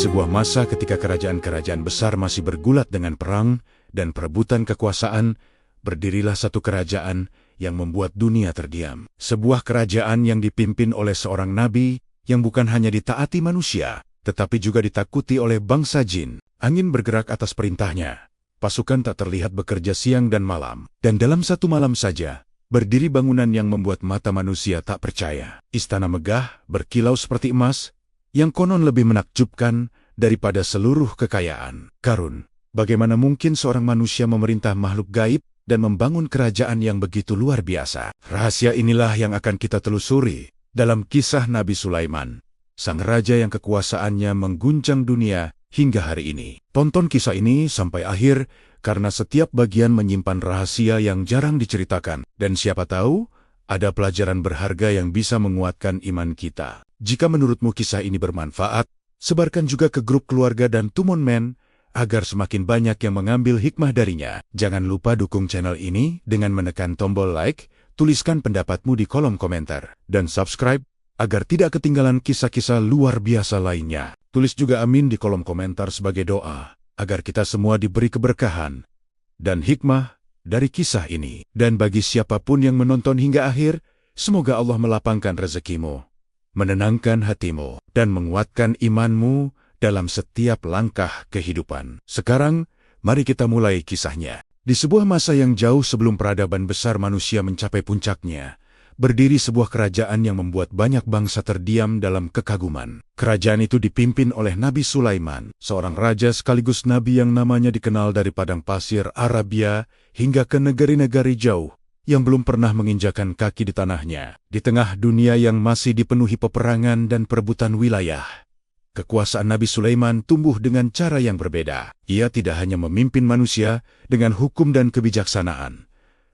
sebuah masa ketika kerajaan-kerajaan besar masih bergulat dengan perang dan perebutan kekuasaan, berdirilah satu kerajaan yang membuat dunia terdiam. Sebuah kerajaan yang dipimpin oleh seorang nabi yang bukan hanya ditaati manusia, tetapi juga ditakuti oleh bangsa jin. Angin bergerak atas perintahnya. Pasukan tak terlihat bekerja siang dan malam. Dan dalam satu malam saja, berdiri bangunan yang membuat mata manusia tak percaya. Istana megah, berkilau seperti emas, yang konon lebih menakjubkan daripada seluruh kekayaan. Karun, bagaimana mungkin seorang manusia memerintah makhluk gaib dan membangun kerajaan yang begitu luar biasa? Rahasia inilah yang akan kita telusuri dalam kisah Nabi Sulaiman, sang raja yang kekuasaannya mengguncang dunia hingga hari ini. Tonton kisah ini sampai akhir karena setiap bagian menyimpan rahasia yang jarang diceritakan. Dan siapa tahu, ada pelajaran berharga yang bisa menguatkan iman kita. Jika menurutmu kisah ini bermanfaat, sebarkan juga ke grup keluarga dan Tumon Men, agar semakin banyak yang mengambil hikmah darinya. Jangan lupa dukung channel ini dengan menekan tombol like, tuliskan pendapatmu di kolom komentar, dan subscribe agar tidak ketinggalan kisah-kisah luar biasa lainnya. Tulis juga amin di kolom komentar sebagai doa, agar kita semua diberi keberkahan dan hikmah dari kisah ini. Dan bagi siapapun yang menonton hingga akhir, semoga Allah melapangkan rezekimu, menenangkan hatimu, dan menguatkan imanmu dalam setiap langkah kehidupan. Sekarang, mari kita mulai kisahnya. Di sebuah masa yang jauh sebelum peradaban besar manusia mencapai puncaknya, berdiri sebuah kerajaan yang membuat banyak bangsa terdiam dalam kekaguman. Kerajaan itu dipimpin oleh Nabi Sulaiman, seorang raja sekaligus nabi yang namanya dikenal dari padang pasir Arabia hingga ke negeri-negeri jauh yang belum pernah menginjakan kaki di tanahnya. Di tengah dunia yang masih dipenuhi peperangan dan perebutan wilayah, kekuasaan Nabi Sulaiman tumbuh dengan cara yang berbeda. Ia tidak hanya memimpin manusia dengan hukum dan kebijaksanaan,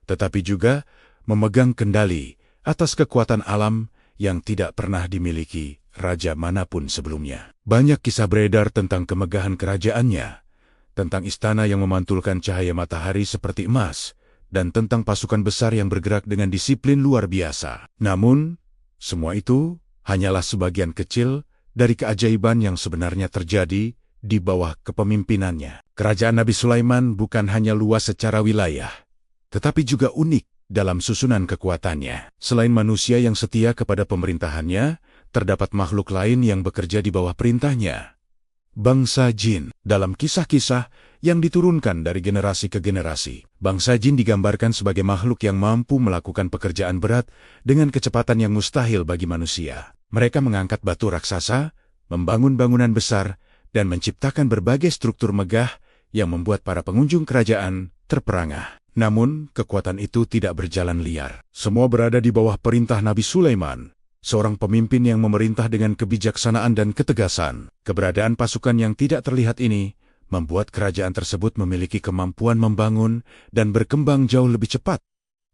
tetapi juga memegang kendali atas kekuatan alam yang tidak pernah dimiliki raja manapun sebelumnya. Banyak kisah beredar tentang kemegahan kerajaannya, tentang istana yang memantulkan cahaya matahari seperti emas, dan tentang pasukan besar yang bergerak dengan disiplin luar biasa. Namun, semua itu hanyalah sebagian kecil dari keajaiban yang sebenarnya terjadi di bawah kepemimpinannya. Kerajaan Nabi Sulaiman bukan hanya luas secara wilayah, tetapi juga unik dalam susunan kekuatannya. Selain manusia yang setia kepada pemerintahannya, terdapat makhluk lain yang bekerja di bawah perintahnya. Bangsa jin. Dalam kisah-kisah yang diturunkan dari generasi ke generasi, bangsa jin digambarkan sebagai makhluk yang mampu melakukan pekerjaan berat dengan kecepatan yang mustahil bagi manusia. Mereka mengangkat batu raksasa, membangun bangunan besar, dan menciptakan berbagai struktur megah yang membuat para pengunjung kerajaan terperangah. Namun, kekuatan itu tidak berjalan liar. Semua berada di bawah perintah Nabi Sulaiman, seorang pemimpin yang memerintah dengan kebijaksanaan dan ketegasan. Keberadaan pasukan yang tidak terlihat ini membuat kerajaan tersebut memiliki kemampuan membangun dan berkembang jauh lebih cepat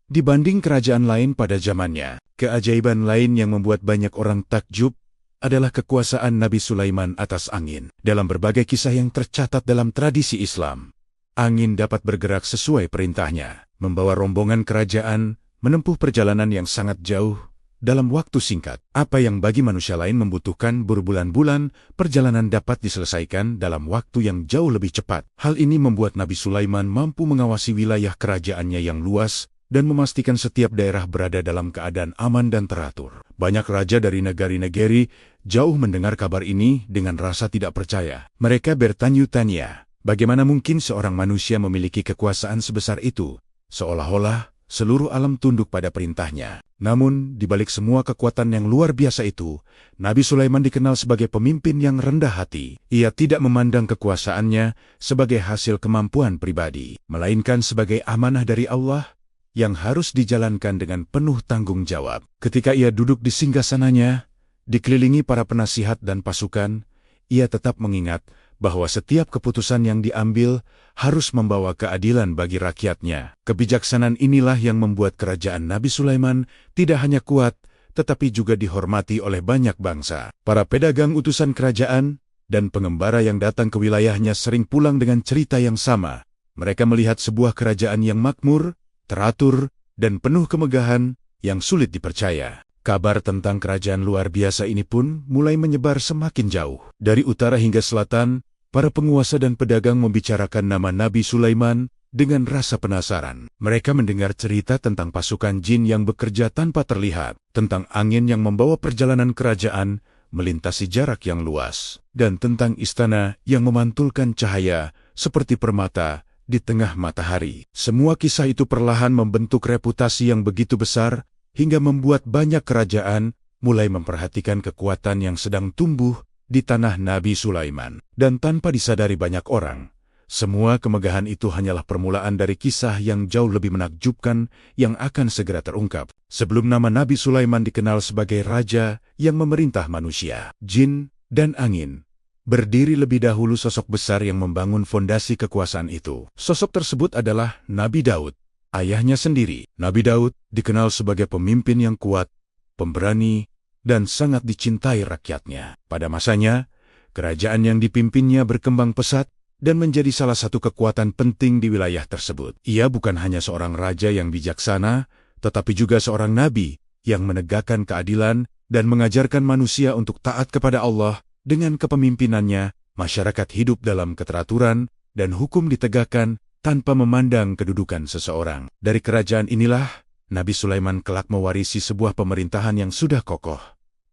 dibanding kerajaan lain pada zamannya. Keajaiban lain yang membuat banyak orang takjub adalah kekuasaan Nabi Sulaiman atas angin. Dalam berbagai kisah yang tercatat dalam tradisi Islam, angin dapat bergerak sesuai perintahnya, membawa rombongan kerajaan menempuh perjalanan yang sangat jauh dalam waktu singkat. Apa yang bagi manusia lain membutuhkan berbulan-bulan, perjalanan dapat diselesaikan dalam waktu yang jauh lebih cepat. Hal ini membuat Nabi Sulaiman mampu mengawasi wilayah kerajaannya yang luas dan memastikan setiap daerah berada dalam keadaan aman dan teratur. Banyak raja dari negeri-negeri jauh mendengar kabar ini dengan rasa tidak percaya. Mereka bertanya-tanya, bagaimana mungkin seorang manusia memiliki kekuasaan sebesar itu? Seolah-olah seluruh alam tunduk pada perintahnya. Namun, di balik semua kekuatan yang luar biasa itu, Nabi Sulaiman dikenal sebagai pemimpin yang rendah hati. Ia tidak memandang kekuasaannya sebagai hasil kemampuan pribadi, melainkan sebagai amanah dari Allah yang harus dijalankan dengan penuh tanggung jawab. Ketika ia duduk di singgasananya, dikelilingi para penasihat dan pasukan, ia tetap mengingat bahwa setiap keputusan yang diambil harus membawa keadilan bagi rakyatnya. Kebijaksanaan inilah yang membuat kerajaan Nabi Sulaiman tidak hanya kuat, tetapi juga dihormati oleh banyak bangsa. Para pedagang utusan kerajaan dan pengembara yang datang ke wilayahnya sering pulang dengan cerita yang sama. Mereka melihat sebuah kerajaan yang makmur, teratur, dan penuh kemegahan yang sulit dipercaya. Kabar tentang kerajaan luar biasa ini pun mulai menyebar semakin jauh. Dari utara hingga selatan, para penguasa dan pedagang membicarakan nama Nabi Sulaiman dengan rasa penasaran. Mereka mendengar cerita tentang pasukan jin yang bekerja tanpa terlihat, tentang angin yang membawa perjalanan kerajaan melintasi jarak yang luas, dan tentang istana yang memantulkan cahaya seperti permata di tengah matahari. Semua kisah itu perlahan membentuk reputasi yang begitu besar hingga membuat banyak kerajaan mulai memperhatikan kekuatan yang sedang tumbuh di tanah Nabi Sulaiman. Dan tanpa disadari banyak orang, semua kemegahan itu hanyalah permulaan dari kisah yang jauh lebih menakjubkan yang akan segera terungkap. Sebelum nama Nabi Sulaiman dikenal sebagai raja yang memerintah manusia, jin, dan angin, berdiri lebih dahulu sosok besar yang membangun fondasi kekuasaan itu. Sosok tersebut adalah Nabi Daud, ayahnya sendiri. Nabi Daud dikenal sebagai pemimpin yang kuat, pemberani, dan sangat dicintai rakyatnya. Pada masanya, kerajaan yang dipimpinnya berkembang pesat dan menjadi salah satu kekuatan penting di wilayah tersebut. Ia bukan hanya seorang raja yang bijaksana, tetapi juga seorang nabi yang menegakkan keadilan dan mengajarkan manusia untuk taat kepada Allah. Dengan kepemimpinannya, masyarakat hidup dalam keteraturan dan hukum ditegakkan tanpa memandang kedudukan seseorang. Dari kerajaan inilah, Nabi Sulaiman kelak mewarisi sebuah pemerintahan yang sudah kokoh.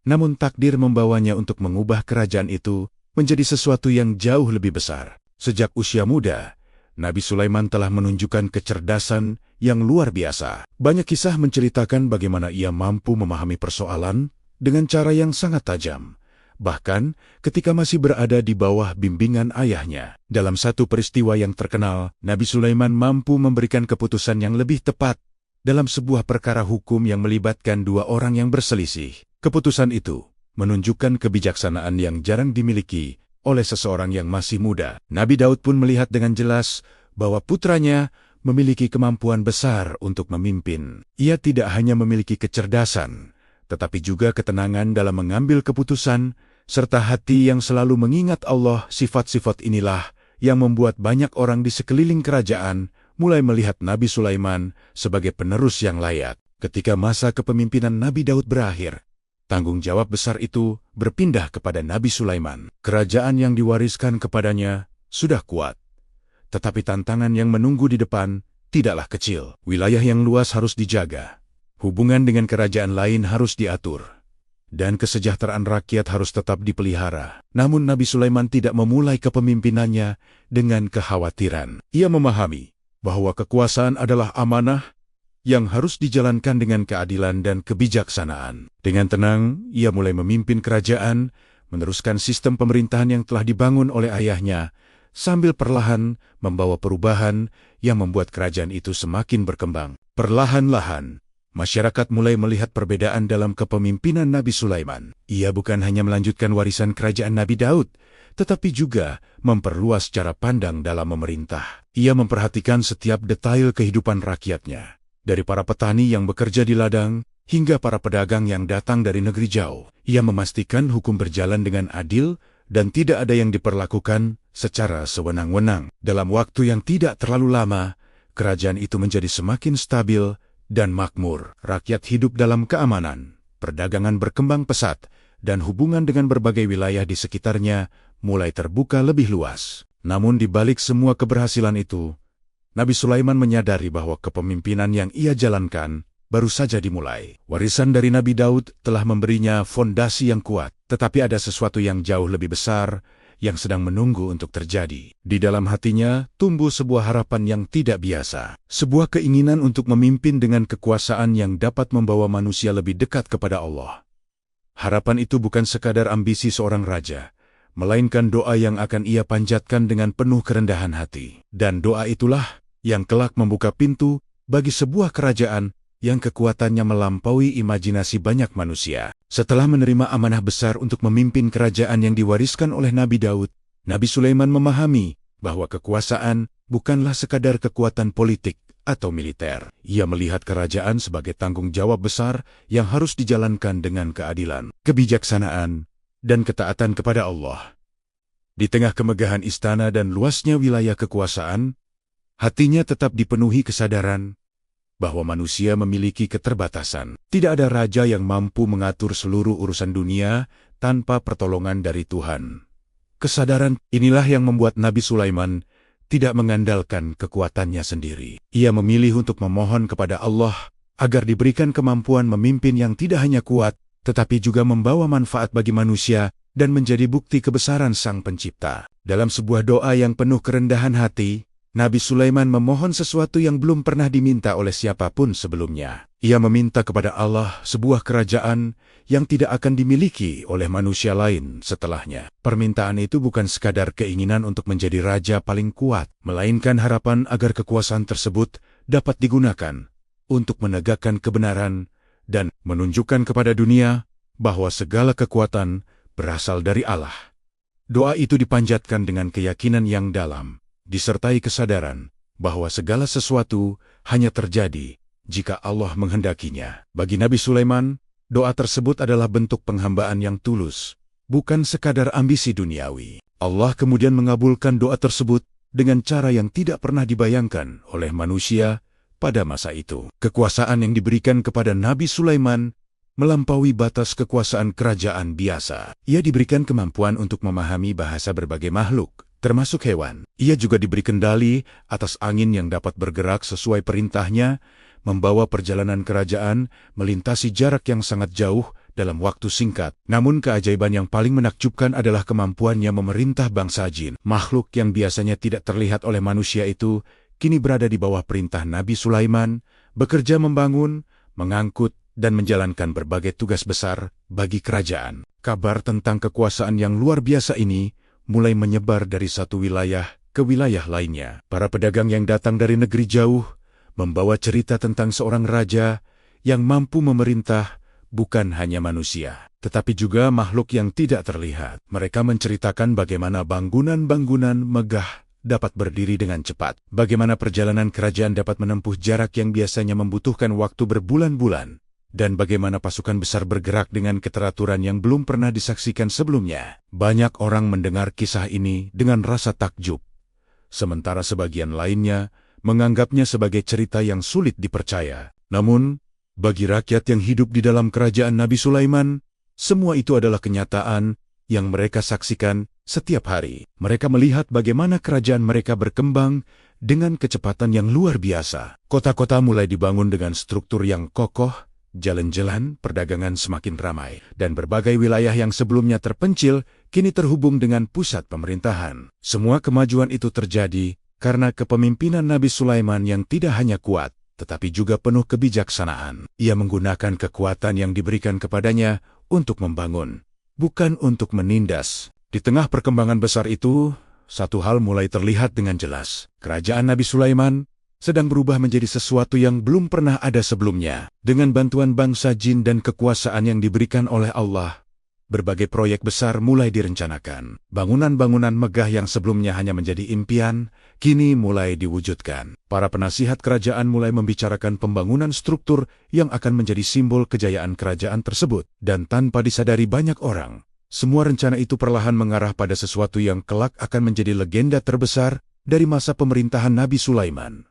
Namun takdir membawanya untuk mengubah kerajaan itu menjadi sesuatu yang jauh lebih besar. Sejak usia muda, Nabi Sulaiman telah menunjukkan kecerdasan yang luar biasa. Banyak kisah menceritakan bagaimana ia mampu memahami persoalan dengan cara yang sangat tajam. Bahkan ketika masih berada di bawah bimbingan ayahnya. Dalam satu peristiwa yang terkenal, Nabi Sulaiman mampu memberikan keputusan yang lebih tepat dalam sebuah perkara hukum yang melibatkan dua orang yang berselisih. Keputusan itu menunjukkan kebijaksanaan yang jarang dimiliki oleh seseorang yang masih muda. Nabi Daud pun melihat dengan jelas bahwa putranya memiliki kemampuan besar untuk memimpin. Ia tidak hanya memiliki kecerdasan, tetapi juga ketenangan dalam mengambil keputusan, serta hati yang selalu mengingat Allah. Sifat-sifat inilah yang membuat banyak orang di sekeliling kerajaan mulai melihat Nabi Sulaiman sebagai penerus yang layak. Ketika masa kepemimpinan Nabi Daud berakhir, tanggung jawab besar itu berpindah kepada Nabi Sulaiman. Kerajaan yang diwariskan kepadanya sudah kuat, tetapi tantangan yang menunggu di depan tidaklah kecil. Wilayah yang luas harus dijaga, hubungan dengan kerajaan lain harus diatur, dan kesejahteraan rakyat harus tetap dipelihara. Namun Nabi Sulaiman tidak memulai kepemimpinannya dengan kekhawatiran. Ia memahami bahwa kekuasaan adalah amanah yang harus dijalankan dengan keadilan dan kebijaksanaan. Dengan tenang, ia mulai memimpin kerajaan, meneruskan sistem pemerintahan yang telah dibangun oleh ayahnya, sambil perlahan membawa perubahan yang membuat kerajaan itu semakin berkembang. Perlahan-lahan, masyarakat mulai melihat perbedaan dalam kepemimpinan Nabi Sulaiman. Ia bukan hanya melanjutkan warisan kerajaan Nabi Daud, tetapi juga memperluas cara pandang dalam memerintah. Ia memperhatikan setiap detail kehidupan rakyatnya, dari para petani yang bekerja di ladang hingga para pedagang yang datang dari negeri jauh. Ia memastikan hukum berjalan dengan adil dan tidak ada yang diperlakukan secara sewenang-wenang. Dalam waktu yang tidak terlalu lama, kerajaan itu menjadi semakin stabil dan makmur. Rakyat hidup dalam keamanan, perdagangan berkembang pesat, dan hubungan dengan berbagai wilayah di sekitarnya mulai terbuka lebih luas. Namun di balik semua keberhasilan itu, Nabi Sulaiman menyadari bahwa kepemimpinan yang ia jalankan baru saja dimulai. Warisan dari Nabi Daud telah memberinya fondasi yang kuat, tetapi ada sesuatu yang jauh lebih besar yang sedang menunggu untuk terjadi. Di dalam hatinya tumbuh sebuah harapan yang tidak biasa, sebuah keinginan untuk memimpin dengan kekuasaan yang dapat membawa manusia lebih dekat kepada Allah. Harapan itu bukan sekadar ambisi seorang raja, melainkan doa yang akan ia panjatkan dengan penuh kerendahan hati. Dan doa itulah yang kelak membuka pintu bagi sebuah kerajaan yang kekuatannya melampaui imajinasi banyak manusia. Setelah menerima amanah besar untuk memimpin kerajaan yang diwariskan oleh Nabi Daud, Nabi Sulaiman memahami bahwa kekuasaan bukanlah sekadar kekuatan politik atau militer. Ia melihat kerajaan sebagai tanggung jawab besar yang harus dijalankan dengan keadilan, kebijaksanaan, dan ketaatan kepada Allah. Di tengah kemegahan istana dan luasnya wilayah kekuasaan, hatinya tetap dipenuhi kesadaran bahwa manusia memiliki keterbatasan. Tidak ada raja yang mampu mengatur seluruh urusan dunia tanpa pertolongan dari Tuhan. Kesadaran inilah yang membuat Nabi Sulaiman tidak mengandalkan kekuatannya sendiri. Ia memilih untuk memohon kepada Allah agar diberikan kemampuan memimpin yang tidak hanya kuat, tetapi juga membawa manfaat bagi manusia dan menjadi bukti kebesaran Sang Pencipta. Dalam sebuah doa yang penuh kerendahan hati, Nabi Sulaiman memohon sesuatu yang belum pernah diminta oleh siapapun sebelumnya. Ia meminta kepada Allah sebuah kerajaan yang tidak akan dimiliki oleh manusia lain setelahnya. Permintaan itu bukan sekadar keinginan untuk menjadi raja paling kuat, melainkan harapan agar kekuasaan tersebut dapat digunakan untuk menegakkan kebenaran dan menunjukkan kepada dunia bahwa segala kekuatan berasal dari Allah. Doa itu dipanjatkan dengan keyakinan yang dalam, disertai kesadaran bahwa segala sesuatu hanya terjadi jika Allah menghendakinya. Bagi Nabi Sulaiman, doa tersebut adalah bentuk penghambaan yang tulus, bukan sekadar ambisi duniawi. Allah kemudian mengabulkan doa tersebut dengan cara yang tidak pernah dibayangkan oleh manusia pada masa itu. Kekuasaan yang diberikan kepada Nabi Sulaiman melampaui batas kekuasaan kerajaan biasa. Ia diberikan kemampuan untuk memahami bahasa berbagai makhluk, termasuk hewan. Ia juga diberi kendali atas angin yang dapat bergerak sesuai perintahnya, membawa perjalanan kerajaan melintasi jarak yang sangat jauh dalam waktu singkat. Namun keajaiban yang paling menakjubkan adalah kemampuannya memerintah bangsa jin. Makhluk yang biasanya tidak terlihat oleh manusia itu kini berada di bawah perintah Nabi Sulaiman, bekerja membangun, mengangkut, dan menjalankan berbagai tugas besar bagi kerajaan. Kabar tentang kekuasaan yang luar biasa ini mulai menyebar dari satu wilayah ke wilayah lainnya. Para pedagang yang datang dari negeri jauh membawa cerita tentang seorang raja yang mampu memerintah bukan hanya manusia, tetapi juga makhluk yang tidak terlihat. Mereka menceritakan bagaimana bangunan-bangunan megah dapat berdiri dengan cepat, bagaimana perjalanan kerajaan dapat menempuh jarak yang biasanya membutuhkan waktu berbulan-bulan, dan bagaimana pasukan besar bergerak dengan keteraturan yang belum pernah disaksikan sebelumnya. Banyak orang mendengar kisah ini dengan rasa takjub, sementara sebagian lainnya menganggapnya sebagai cerita yang sulit dipercaya. Namun, bagi rakyat yang hidup di dalam kerajaan Nabi Sulaiman, semua itu adalah kenyataan yang mereka saksikan setiap hari. Mereka melihat bagaimana kerajaan mereka berkembang dengan kecepatan yang luar biasa. Kota-kota mulai dibangun dengan struktur yang kokoh, jalan-jalan perdagangan semakin ramai, dan berbagai wilayah yang sebelumnya terpencil kini terhubung dengan pusat pemerintahan. Semua kemajuan itu terjadi karena kepemimpinan Nabi Sulaiman yang tidak hanya kuat, tetapi juga penuh kebijaksanaan. Ia menggunakan kekuatan yang diberikan kepadanya untuk membangun, bukan untuk menindas. Di tengah perkembangan besar itu, satu hal mulai terlihat dengan jelas. Kerajaan Nabi Sulaiman sedang berubah menjadi sesuatu yang belum pernah ada sebelumnya. Dengan bantuan bangsa jin dan kekuasaan yang diberikan oleh Allah, berbagai proyek besar mulai direncanakan. Bangunan-bangunan megah yang sebelumnya hanya menjadi impian, kini mulai diwujudkan. Para penasihat kerajaan mulai membicarakan pembangunan struktur yang akan menjadi simbol kejayaan kerajaan tersebut. Dan tanpa disadari banyak orang, semua rencana itu perlahan mengarah pada sesuatu yang kelak akan menjadi legenda terbesar dari masa pemerintahan Nabi Sulaiman.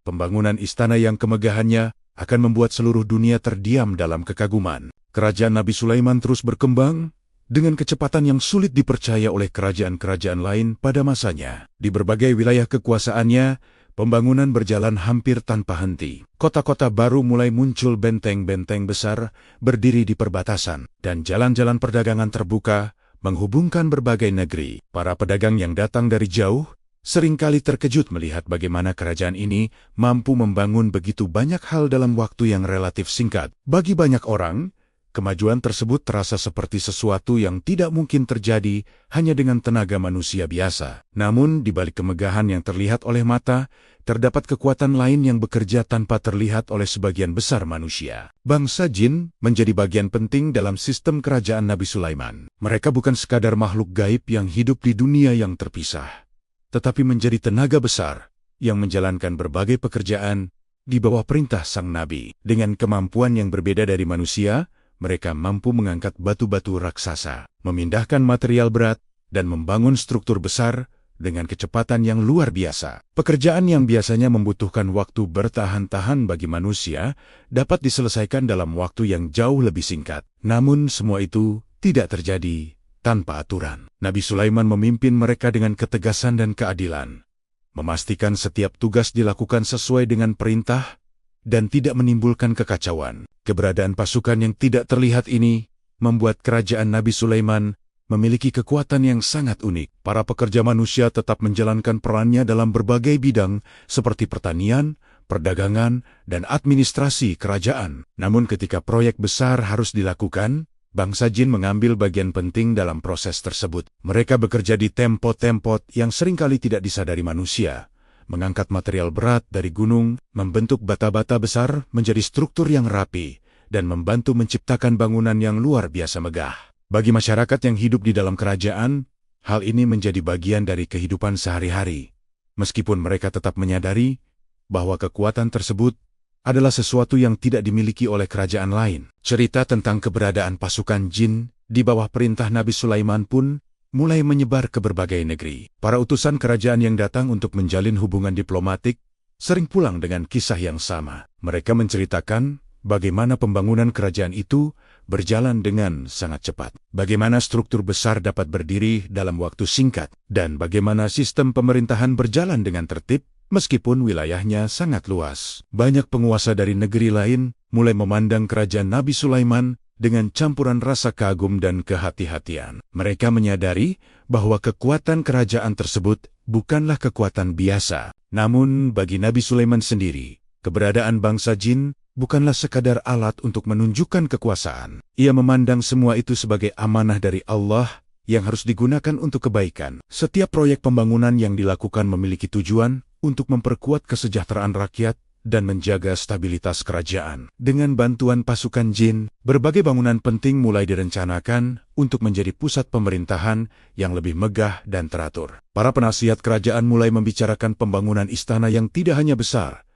Pembangunan istana yang kemegahannya akan membuat seluruh dunia terdiam dalam kekaguman. Kerajaan Nabi Sulaiman terus berkembang dengan kecepatan yang sulit dipercaya oleh kerajaan-kerajaan lain pada masanya. Di berbagai wilayah kekuasaannya, pembangunan berjalan hampir tanpa henti. Kota-kota baru mulai muncul, benteng-benteng besar berdiri di perbatasan, dan jalan-jalan perdagangan terbuka menghubungkan berbagai negeri. Para pedagang yang datang dari jauh seringkali terkejut melihat bagaimana kerajaan ini mampu membangun begitu banyak hal dalam waktu yang relatif singkat. Bagi banyak orang, kemajuan tersebut terasa seperti sesuatu yang tidak mungkin terjadi hanya dengan tenaga manusia biasa. Namun, di balik kemegahan yang terlihat oleh mata, terdapat kekuatan lain yang bekerja tanpa terlihat oleh sebagian besar manusia. Bangsa jin menjadi bagian penting dalam sistem kerajaan Nabi Sulaiman. Mereka bukan sekadar makhluk gaib yang hidup di dunia yang terpisah, tetapi menjadi tenaga besar yang menjalankan berbagai pekerjaan di bawah perintah sang Nabi. Dengan kemampuan yang berbeda dari manusia, mereka mampu mengangkat batu-batu raksasa, memindahkan material berat, dan membangun struktur besar dengan kecepatan yang luar biasa. Pekerjaan yang biasanya membutuhkan waktu bertahan-tahan bagi manusia dapat diselesaikan dalam waktu yang jauh lebih singkat. Namun semua itu tidak terjadi tanpa aturan. Nabi Sulaiman memimpin mereka dengan ketegasan dan keadilan, memastikan setiap tugas dilakukan sesuai dengan perintah dan tidak menimbulkan kekacauan. Keberadaan pasukan yang tidak terlihat ini membuat kerajaan Nabi Sulaiman memiliki kekuatan yang sangat unik. Para pekerja manusia tetap menjalankan perannya dalam berbagai bidang seperti pertanian, perdagangan, dan administrasi kerajaan. Namun ketika proyek besar harus dilakukan, bangsa jin mengambil bagian penting dalam proses tersebut. Mereka bekerja di tempat-tempat yang seringkali tidak disadari manusia, mengangkat material berat dari gunung, membentuk bata-bata besar menjadi struktur yang rapi, dan membantu menciptakan bangunan yang luar biasa megah. Bagi masyarakat yang hidup di dalam kerajaan, hal ini menjadi bagian dari kehidupan sehari-hari, meskipun mereka tetap menyadari bahwa kekuatan tersebut adalah sesuatu yang tidak dimiliki oleh kerajaan lain. Cerita tentang keberadaan pasukan jin di bawah perintah Nabi Sulaiman pun mulai menyebar ke berbagai negeri. Para utusan kerajaan yang datang untuk menjalin hubungan diplomatik sering pulang dengan kisah yang sama. Mereka menceritakan bagaimana pembangunan kerajaan itu berjalan dengan sangat cepat, bagaimana struktur besar dapat berdiri dalam waktu singkat, dan bagaimana sistem pemerintahan berjalan dengan tertib meskipun wilayahnya sangat luas. Banyak penguasa dari negeri lain mulai memandang kerajaan Nabi Sulaiman dengan campuran rasa kagum dan kehati-hatian. Mereka menyadari bahwa kekuatan kerajaan tersebut bukanlah kekuatan biasa. Namun bagi Nabi Sulaiman sendiri, keberadaan bangsa jin bukanlah sekadar alat untuk menunjukkan kekuasaan. Ia memandang semua itu sebagai amanah dari Allah yang harus digunakan untuk kebaikan. Setiap proyek pembangunan yang dilakukan memiliki tujuan untuk memperkuat kesejahteraan rakyat dan menjaga stabilitas kerajaan. Dengan bantuan pasukan jin, berbagai bangunan penting mulai direncanakan untuk menjadi pusat pemerintahan yang lebih megah dan teratur. Para penasihat kerajaan mulai membicarakan pembangunan istana yang tidak hanya besar,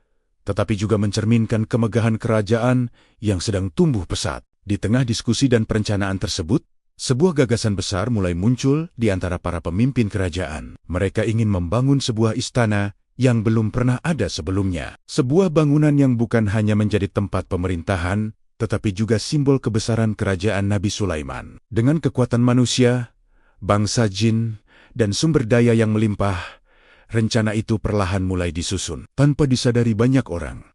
tetapi juga mencerminkan kemegahan kerajaan yang sedang tumbuh pesat. Di tengah diskusi dan perencanaan tersebut, sebuah gagasan besar mulai muncul di antara para pemimpin kerajaan. Mereka ingin membangun sebuah istana yang belum pernah ada sebelumnya. Sebuah bangunan yang bukan hanya menjadi tempat pemerintahan, tetapi juga simbol kebesaran kerajaan Nabi Sulaiman. Dengan kekuatan manusia, bangsa jin, dan sumber daya yang melimpah, rencana itu perlahan mulai disusun. Tanpa disadari banyak orang,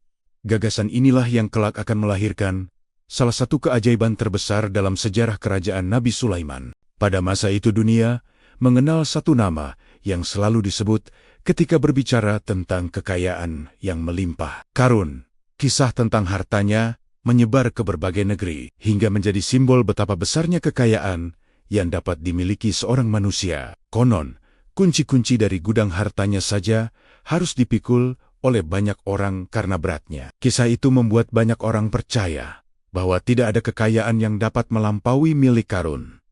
gagasan inilah yang kelak akan melahirkan salah satu keajaiban terbesar dalam sejarah kerajaan Nabi Sulaiman. Pada masa itu dunia mengenal satu nama yang selalu disebut ketika berbicara tentang kekayaan yang melimpah. Karun. Kisah tentang hartanya menyebar ke berbagai negeri, hingga menjadi simbol betapa besarnya kekayaan yang dapat dimiliki seorang manusia. Konon, kunci-kunci dari gudang hartanya saja harus dipikul oleh banyak orang karena beratnya. Kisah itu membuat banyak orang percaya bahwa tidak ada kekayaan yang dapat melampaui milik Karun.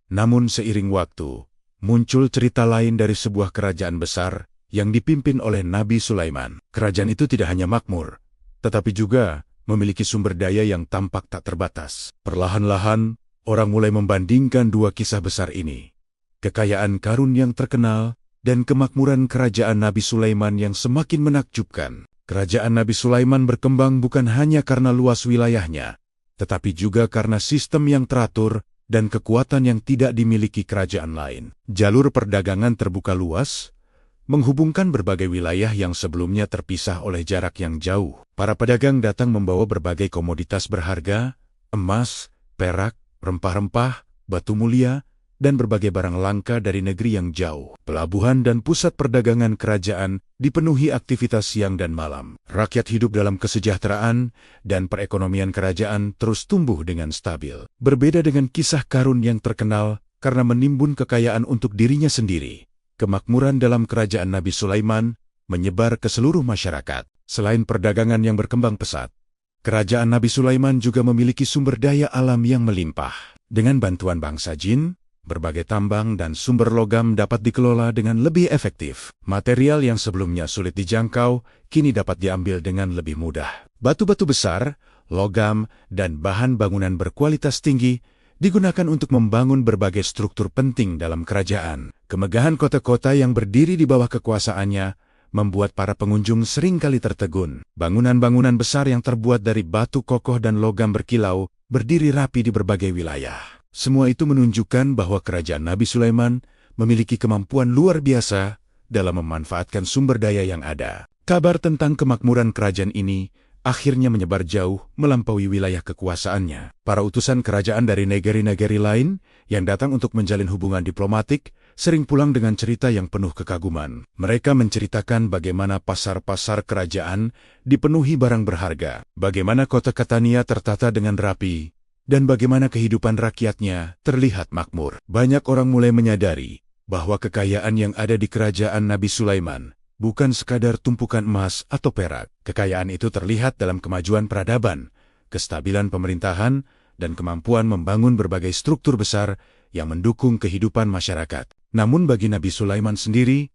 Namun seiring waktu, muncul cerita lain dari sebuah kerajaan besar yang dipimpin oleh Nabi Sulaiman. Kerajaan itu tidak hanya makmur, tetapi juga memiliki sumber daya yang tampak tak terbatas. Perlahan-lahan, orang mulai membandingkan dua kisah besar ini. Kekayaan Karun yang terkenal dan kemakmuran kerajaan Nabi Sulaiman yang semakin menakjubkan. Kerajaan Nabi Sulaiman berkembang bukan hanya karena luas wilayahnya, tetapi juga karena sistem yang teratur dan kekuatan yang tidak dimiliki kerajaan lain. Jalur perdagangan terbuka luas, menghubungkan berbagai wilayah yang sebelumnya terpisah oleh jarak yang jauh. Para pedagang datang membawa berbagai komoditas berharga, emas, perak, rempah-rempah, batu mulia, dan berbagai barang langka dari negeri yang jauh. Pelabuhan dan pusat perdagangan kerajaan dipenuhi aktivitas siang dan malam. Rakyat hidup dalam kesejahteraan dan perekonomian kerajaan terus tumbuh dengan stabil. Berbeda dengan kisah Karun yang terkenal karena menimbun kekayaan untuk dirinya sendiri, kemakmuran dalam kerajaan Nabi Sulaiman menyebar ke seluruh masyarakat. Selain perdagangan yang berkembang pesat, kerajaan Nabi Sulaiman juga memiliki sumber daya alam yang melimpah. Dengan bantuan bangsa jin, berbagai tambang dan sumber logam dapat dikelola dengan lebih efektif. Material yang sebelumnya sulit dijangkau, kini dapat diambil dengan lebih mudah. Batu-batu besar, logam, dan bahan bangunan berkualitas tinggi digunakan untuk membangun berbagai struktur penting dalam kerajaan. Kemegahan kota-kota yang berdiri di bawah kekuasaannya membuat para pengunjung seringkali tertegun. Bangunan-bangunan besar yang terbuat dari batu kokoh dan logam berkilau berdiri rapi di berbagai wilayah. Semua itu menunjukkan bahwa kerajaan Nabi Sulaiman memiliki kemampuan luar biasa dalam memanfaatkan sumber daya yang ada. Kabar tentang kemakmuran kerajaan ini akhirnya menyebar jauh melampaui wilayah kekuasaannya. Para utusan kerajaan dari negeri-negeri lain yang datang untuk menjalin hubungan diplomatik sering pulang dengan cerita yang penuh kekaguman. Mereka menceritakan bagaimana pasar-pasar kerajaan dipenuhi barang berharga, bagaimana kota Catania tertata dengan rapi, dan bagaimana kehidupan rakyatnya terlihat makmur. Banyak orang mulai menyadari bahwa kekayaan yang ada di kerajaan Nabi Sulaiman bukan sekadar tumpukan emas atau perak. Kekayaan itu terlihat dalam kemajuan peradaban, kestabilan pemerintahan, dan kemampuan membangun berbagai struktur besar yang mendukung kehidupan masyarakat. Namun bagi Nabi Sulaiman sendiri,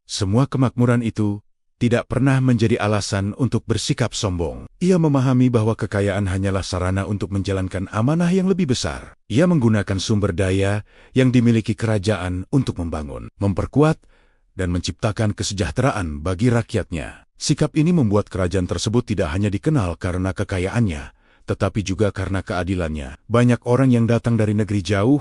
semua kemakmuran itu tidak pernah menjadi alasan untuk bersikap sombong. Ia memahami bahwa kekayaan hanyalah sarana untuk menjalankan amanah yang lebih besar. Ia menggunakan sumber daya yang dimiliki kerajaan untuk membangun, memperkuat, dan menciptakan kesejahteraan bagi rakyatnya. Sikap ini membuat kerajaan tersebut tidak hanya dikenal karena kekayaannya, tetapi juga karena keadilannya. Banyak orang yang datang dari negeri jauh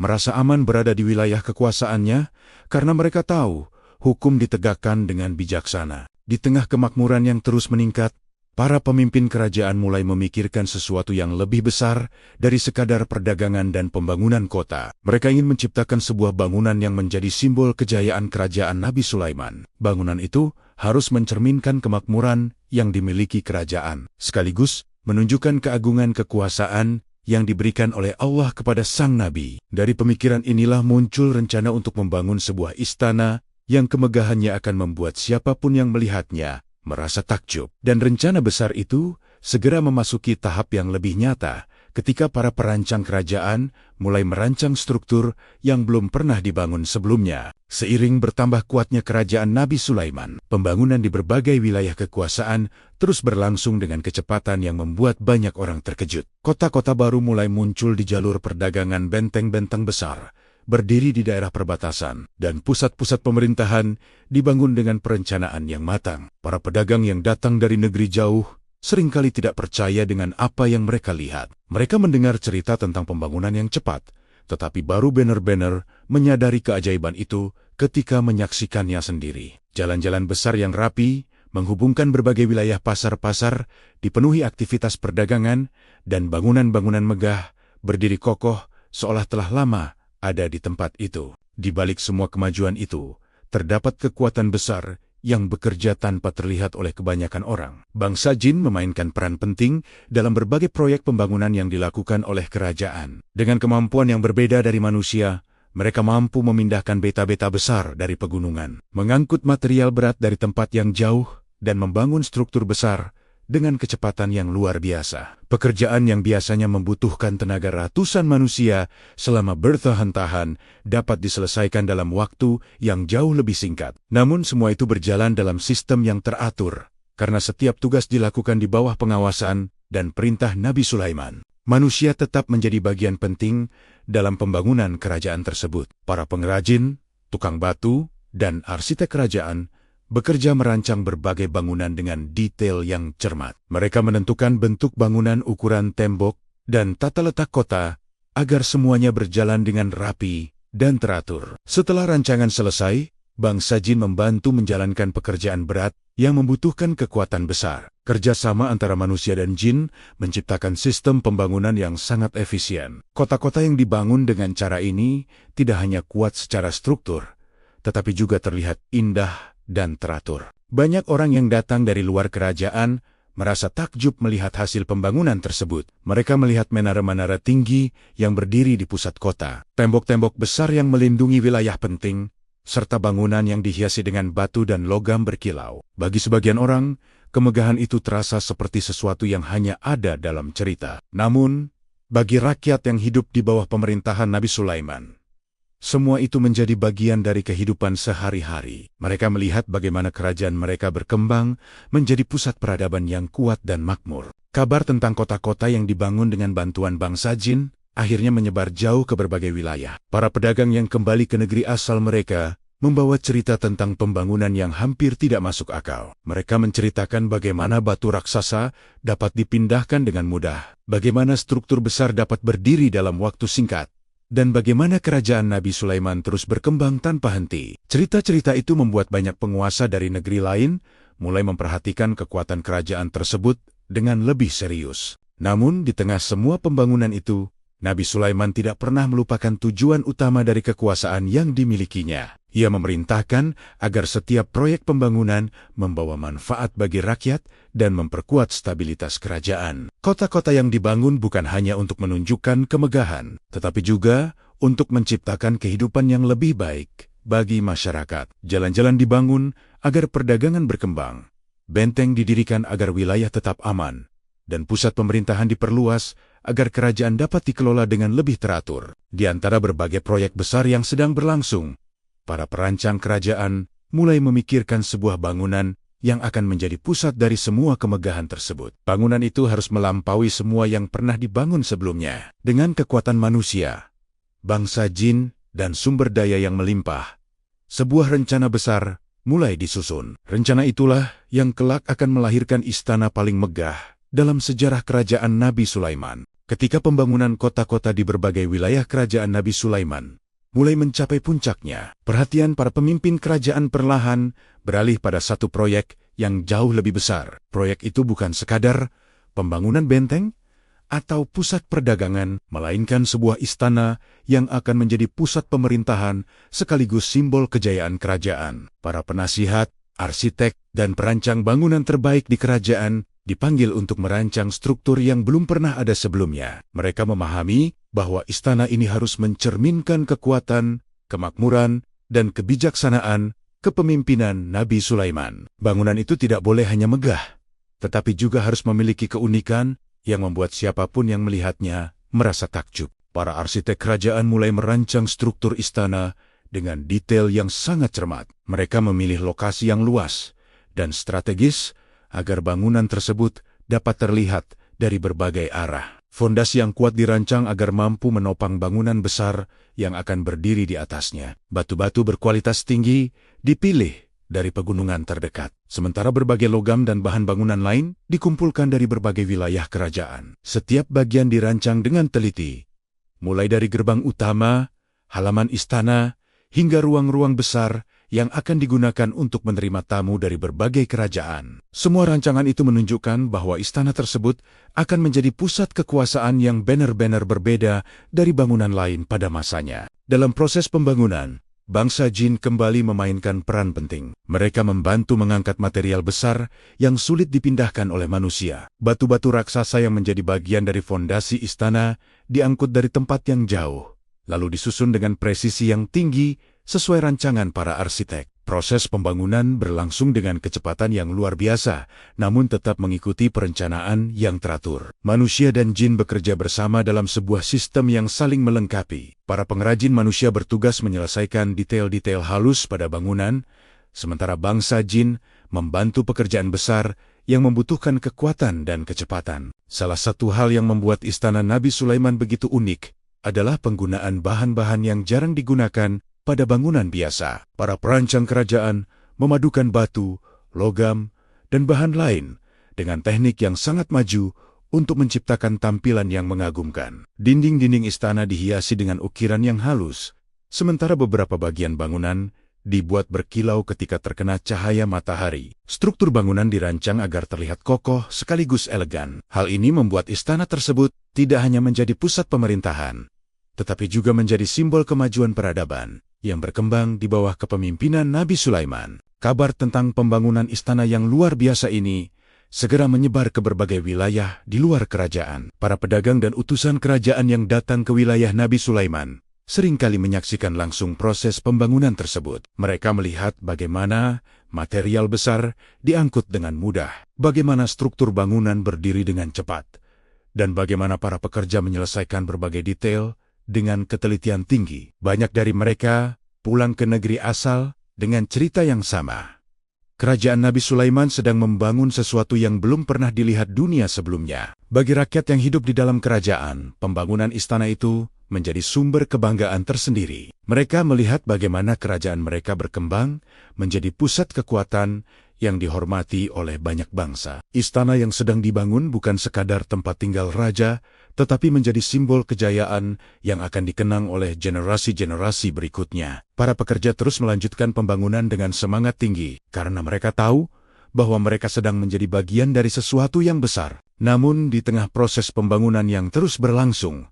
merasa aman berada di wilayah kekuasaannya karena mereka tahu hukum ditegakkan dengan bijaksana. Di tengah kemakmuran yang terus meningkat, para pemimpin kerajaan mulai memikirkan sesuatu yang lebih besar dari sekadar perdagangan dan pembangunan kota. Mereka ingin menciptakan sebuah bangunan yang menjadi simbol kejayaan kerajaan Nabi Sulaiman. Bangunan itu harus mencerminkan kemakmuran yang dimiliki kerajaan, sekaligus menunjukkan keagungan kekuasaan yang diberikan oleh Allah kepada sang Nabi. Dari pemikiran inilah muncul rencana untuk membangun sebuah istana yang kemegahannya akan membuat siapapun yang melihatnya merasa takjub. Dan rencana besar itu segera memasuki tahap yang lebih nyata ketika para perancang kerajaan mulai merancang struktur yang belum pernah dibangun sebelumnya. Seiring bertambah kuatnya kerajaan Nabi Sulaiman, pembangunan di berbagai wilayah kekuasaan terus berlangsung dengan kecepatan yang membuat banyak orang terkejut. Kota-kota baru mulai muncul di jalur perdagangan, benteng-benteng besar berdiri di daerah perbatasan, dan pusat-pusat pemerintahan dibangun dengan perencanaan yang matang. Para pedagang yang datang dari negeri jauh seringkali tidak percaya dengan apa yang mereka lihat. Mereka mendengar cerita tentang pembangunan yang cepat, tetapi baru benar-benar menyadari keajaiban itu ketika menyaksikannya sendiri. Jalan-jalan besar yang rapi menghubungkan berbagai wilayah, pasar-pasar dipenuhi aktivitas perdagangan, dan bangunan-bangunan megah berdiri kokoh seolah telah lama ada di tempat itu. Di balik semua kemajuan itu, terdapat kekuatan besar yang bekerja tanpa terlihat oleh kebanyakan orang. Bangsa jin memainkan peran penting dalam berbagai proyek pembangunan yang dilakukan oleh kerajaan. Dengan kemampuan yang berbeda dari manusia, mereka mampu memindahkan beta-beta besar dari pegunungan, mengangkut material berat dari tempat yang jauh, dan membangun struktur besar dengan kecepatan yang luar biasa. Pekerjaan yang biasanya membutuhkan tenaga ratusan manusia selama bertahan-tahan dapat diselesaikan dalam waktu yang jauh lebih singkat. Namun semua itu berjalan dalam sistem yang teratur, karena setiap tugas dilakukan di bawah pengawasan dan perintah Nabi Sulaiman. Manusia tetap menjadi bagian penting dalam pembangunan kerajaan tersebut. Para pengrajin, tukang batu, dan arsitek kerajaan bekerja merancang berbagai bangunan dengan detail yang cermat. Mereka menentukan bentuk bangunan, ukuran tembok, dan tata letak kota agar semuanya berjalan dengan rapi dan teratur. Setelah rancangan selesai, bangsa jin membantu menjalankan pekerjaan berat yang membutuhkan kekuatan besar. Kerjasama antara manusia dan jin menciptakan sistem pembangunan yang sangat efisien. Kota-kota yang dibangun dengan cara ini tidak hanya kuat secara struktur, tetapi juga terlihat indah dan teratur. Banyak orang yang datang dari luar kerajaan merasa takjub melihat hasil pembangunan tersebut. Mereka melihat menara-menara tinggi yang berdiri di pusat kota, tembok-tembok besar yang melindungi wilayah penting, serta bangunan yang dihiasi dengan batu dan logam berkilau. Bagi sebagian orang, kemegahan itu terasa seperti sesuatu yang hanya ada dalam cerita. Namun, bagi rakyat yang hidup di bawah pemerintahan Nabi Sulaiman, semua itu menjadi bagian dari kehidupan sehari-hari. Mereka melihat bagaimana kerajaan mereka berkembang menjadi pusat peradaban yang kuat dan makmur. Kabar tentang kota-kota yang dibangun dengan bantuan bangsa jin akhirnya menyebar jauh ke berbagai wilayah. Para pedagang yang kembali ke negeri asal mereka membawa cerita tentang pembangunan yang hampir tidak masuk akal. Mereka menceritakan bagaimana batu raksasa dapat dipindahkan dengan mudah, bagaimana struktur besar dapat berdiri dalam waktu singkat, dan bagaimana kerajaan Nabi Sulaiman terus berkembang tanpa henti. Cerita-cerita itu membuat banyak penguasa dari negeri lain mulai memperhatikan kekuatan kerajaan tersebut dengan lebih serius. Namun, di tengah semua pembangunan itu, Nabi Sulaiman tidak pernah melupakan tujuan utama dari kekuasaan yang dimilikinya. Ia memerintahkan agar setiap proyek pembangunan membawa manfaat bagi rakyat dan memperkuat stabilitas kerajaan. Kota-kota yang dibangun bukan hanya untuk menunjukkan kemegahan, tetapi juga untuk menciptakan kehidupan yang lebih baik bagi masyarakat. Jalan-jalan dibangun agar perdagangan berkembang, benteng didirikan agar wilayah tetap aman, dan pusat pemerintahan diperluas agar kerajaan dapat dikelola dengan lebih teratur. Di antara berbagai proyek besar yang sedang berlangsung, para perancang kerajaan mulai memikirkan sebuah bangunan yang akan menjadi pusat dari semua kemegahan tersebut. Bangunan itu harus melampaui semua yang pernah dibangun sebelumnya. Dengan kekuatan manusia, bangsa jin, dan sumber daya yang melimpah, sebuah rencana besar mulai disusun. Rencana itulah yang kelak akan melahirkan istana paling megah dalam sejarah kerajaan Nabi Sulaiman. Ketika pembangunan kota-kota di berbagai wilayah kerajaan Nabi Sulaiman mulai mencapai puncaknya, perhatian para pemimpin kerajaan perlahan beralih pada satu proyek yang jauh lebih besar. Proyek itu bukan sekadar pembangunan benteng atau pusat perdagangan, melainkan sebuah istana yang akan menjadi pusat pemerintahan sekaligus simbol kejayaan kerajaan. Para penasihat, arsitek, dan perancang bangunan terbaik di kerajaan dipanggil untuk merancang struktur yang belum pernah ada sebelumnya. Mereka memahami bahwa istana ini harus mencerminkan kekuatan, kemakmuran, dan kebijaksanaan kepemimpinan Nabi Sulaiman. Bangunan itu tidak boleh hanya megah, tetapi juga harus memiliki keunikan yang membuat siapapun yang melihatnya merasa takjub. Para arsitek kerajaan mulai merancang struktur istana dengan detail yang sangat cermat. Mereka memilih lokasi yang luas dan strategis agar bangunan tersebut dapat terlihat dari berbagai arah. Fondasi yang kuat dirancang agar mampu menopang bangunan besar yang akan berdiri di atasnya. Batu-batu berkualitas tinggi dipilih dari pegunungan terdekat, sementara berbagai logam dan bahan bangunan lain dikumpulkan dari berbagai wilayah kerajaan. Setiap bagian dirancang dengan teliti, mulai dari gerbang utama, halaman istana, hingga ruang-ruang besar yang akan digunakan untuk menerima tamu dari berbagai kerajaan. Semua rancangan itu menunjukkan bahwa istana tersebut akan menjadi pusat kekuasaan yang benar-benar berbeda dari bangunan lain pada masanya. Dalam proses pembangunan, bangsa jin kembali memainkan peran penting. Mereka membantu mengangkat material besar yang sulit dipindahkan oleh manusia. Batu-batu raksasa yang menjadi bagian dari fondasi istana diangkut dari tempat yang jauh, lalu disusun dengan presisi yang tinggi sesuai rancangan para arsitek. Proses pembangunan berlangsung dengan kecepatan yang luar biasa, namun tetap mengikuti perencanaan yang teratur. Manusia dan jin bekerja bersama dalam sebuah sistem yang saling melengkapi. Para pengrajin manusia bertugas menyelesaikan detail-detail halus pada bangunan, sementara bangsa jin membantu pekerjaan besar yang membutuhkan kekuatan dan kecepatan. Salah satu hal yang membuat istana Nabi Sulaiman begitu unik adalah penggunaan bahan-bahan yang jarang digunakan pada bangunan biasa. Para perancang kerajaan memadukan batu, logam, dan bahan lain dengan teknik yang sangat maju untuk menciptakan tampilan yang mengagumkan. Dinding-dinding istana dihiasi dengan ukiran yang halus, sementara beberapa bagian bangunan dibuat berkilau ketika terkena cahaya matahari. Struktur bangunan dirancang agar terlihat kokoh sekaligus elegan. Hal ini membuat istana tersebut tidak hanya menjadi pusat pemerintahan, tetapi juga menjadi simbol kemajuan peradaban yang berkembang di bawah kepemimpinan Nabi Sulaiman. Kabar tentang pembangunan istana yang luar biasa ini segera menyebar ke berbagai wilayah di luar kerajaan. Para pedagang dan utusan kerajaan yang datang ke wilayah Nabi Sulaiman seringkali menyaksikan langsung proses pembangunan tersebut. Mereka melihat bagaimana material besar diangkut dengan mudah, bagaimana struktur bangunan berdiri dengan cepat, dan bagaimana para pekerja menyelesaikan berbagai detail dengan ketelitian tinggi. Banyak dari mereka pulang ke negeri asal dengan cerita yang sama. Kerajaan Nabi Sulaiman sedang membangun sesuatu yang belum pernah dilihat dunia sebelumnya. Bagi rakyat yang hidup di dalam kerajaan, pembangunan istana itu menjadi sumber kebanggaan tersendiri. Mereka melihat bagaimana kerajaan mereka berkembang menjadi pusat kekuatan yang dihormati oleh banyak bangsa. Istana yang sedang dibangun bukan sekadar tempat tinggal raja, tetapi menjadi simbol kejayaan yang akan dikenang oleh generasi-generasi berikutnya. Para pekerja terus melanjutkan pembangunan dengan semangat tinggi, karena mereka tahu bahwa mereka sedang menjadi bagian dari sesuatu yang besar. Namun di tengah proses pembangunan yang terus berlangsung,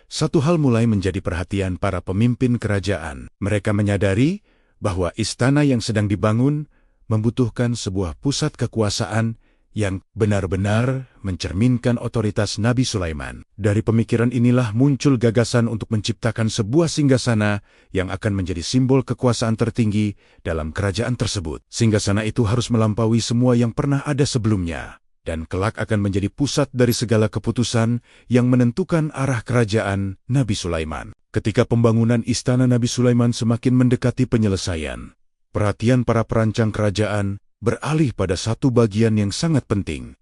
satu hal mulai menjadi perhatian para pemimpin kerajaan. Mereka menyadari bahwa istana yang sedang dibangun membutuhkan sebuah pusat kekuasaan yang benar-benar mencerminkan otoritas Nabi Sulaiman. Dari pemikiran inilah muncul gagasan untuk menciptakan sebuah singgasana yang akan menjadi simbol kekuasaan tertinggi dalam kerajaan tersebut. Singgasana itu harus melampaui semua yang pernah ada sebelumnya, dan kelak akan menjadi pusat dari segala keputusan yang menentukan arah kerajaan Nabi Sulaiman. Ketika pembangunan istana Nabi Sulaiman semakin mendekati penyelesaian, perhatian para perancang kerajaan beralih pada satu bagian yang sangat penting.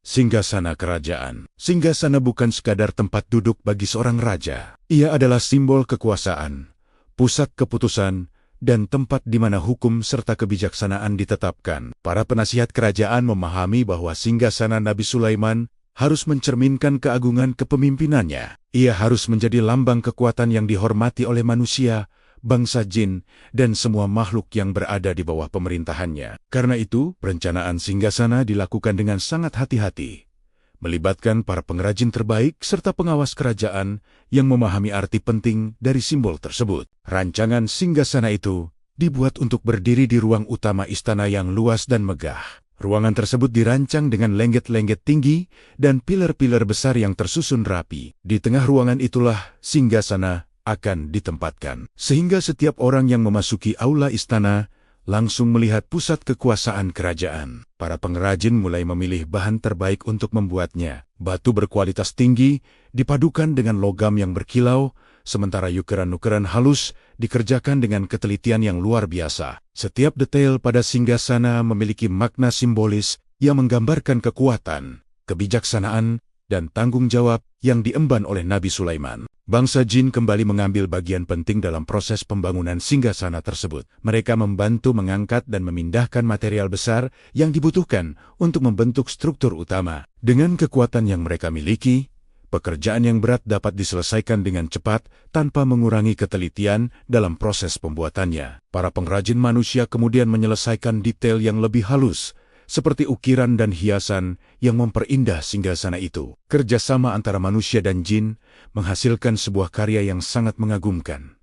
Singgasana kerajaan. Singgasana bukan sekadar tempat duduk bagi seorang raja. Ia adalah simbol kekuasaan, pusat keputusan, dan tempat di mana hukum serta kebijaksanaan ditetapkan. Para penasihat kerajaan memahami bahwa singgasana Nabi Sulaiman harus mencerminkan keagungan kepemimpinannya. Ia harus menjadi lambang kekuatan yang dihormati oleh manusia, bangsa jin, dan semua makhluk yang berada di bawah pemerintahannya. Karena itu, perencanaan singgasana dilakukan dengan sangat hati-hati, melibatkan para pengrajin terbaik serta pengawas kerajaan yang memahami arti penting dari simbol tersebut. Rancangan singgasana itu dibuat untuk berdiri di ruang utama istana yang luas dan megah. Ruangan tersebut dirancang dengan lengget-lengget tinggi dan pilar-pilar besar yang tersusun rapi. Di tengah ruangan itulah singgasana akan ditempatkan, sehingga setiap orang yang memasuki aula istana langsung melihat pusat kekuasaan kerajaan. Para pengrajin mulai memilih bahan terbaik untuk membuatnya. Batu berkualitas tinggi dipadukan dengan logam yang berkilau, sementara ukiran-ukiran halus dikerjakan dengan ketelitian yang luar biasa. Setiap detail pada singgasana memiliki makna simbolis yang menggambarkan kekuatan, kebijaksanaan, dan tanggung jawab yang diemban oleh Nabi Sulaiman. Bangsa jin kembali mengambil bagian penting dalam proses pembangunan singgasana tersebut. Mereka membantu mengangkat dan memindahkan material besar yang dibutuhkan untuk membentuk struktur utama. Dengan kekuatan yang mereka miliki, pekerjaan yang berat dapat diselesaikan dengan cepat tanpa mengurangi ketelitian dalam proses pembuatannya. Para pengrajin manusia kemudian menyelesaikan detail yang lebih halus, seperti ukiran dan hiasan yang memperindah singgasana itu. Kerjasama antara manusia dan jin menghasilkan sebuah karya yang sangat mengagumkan.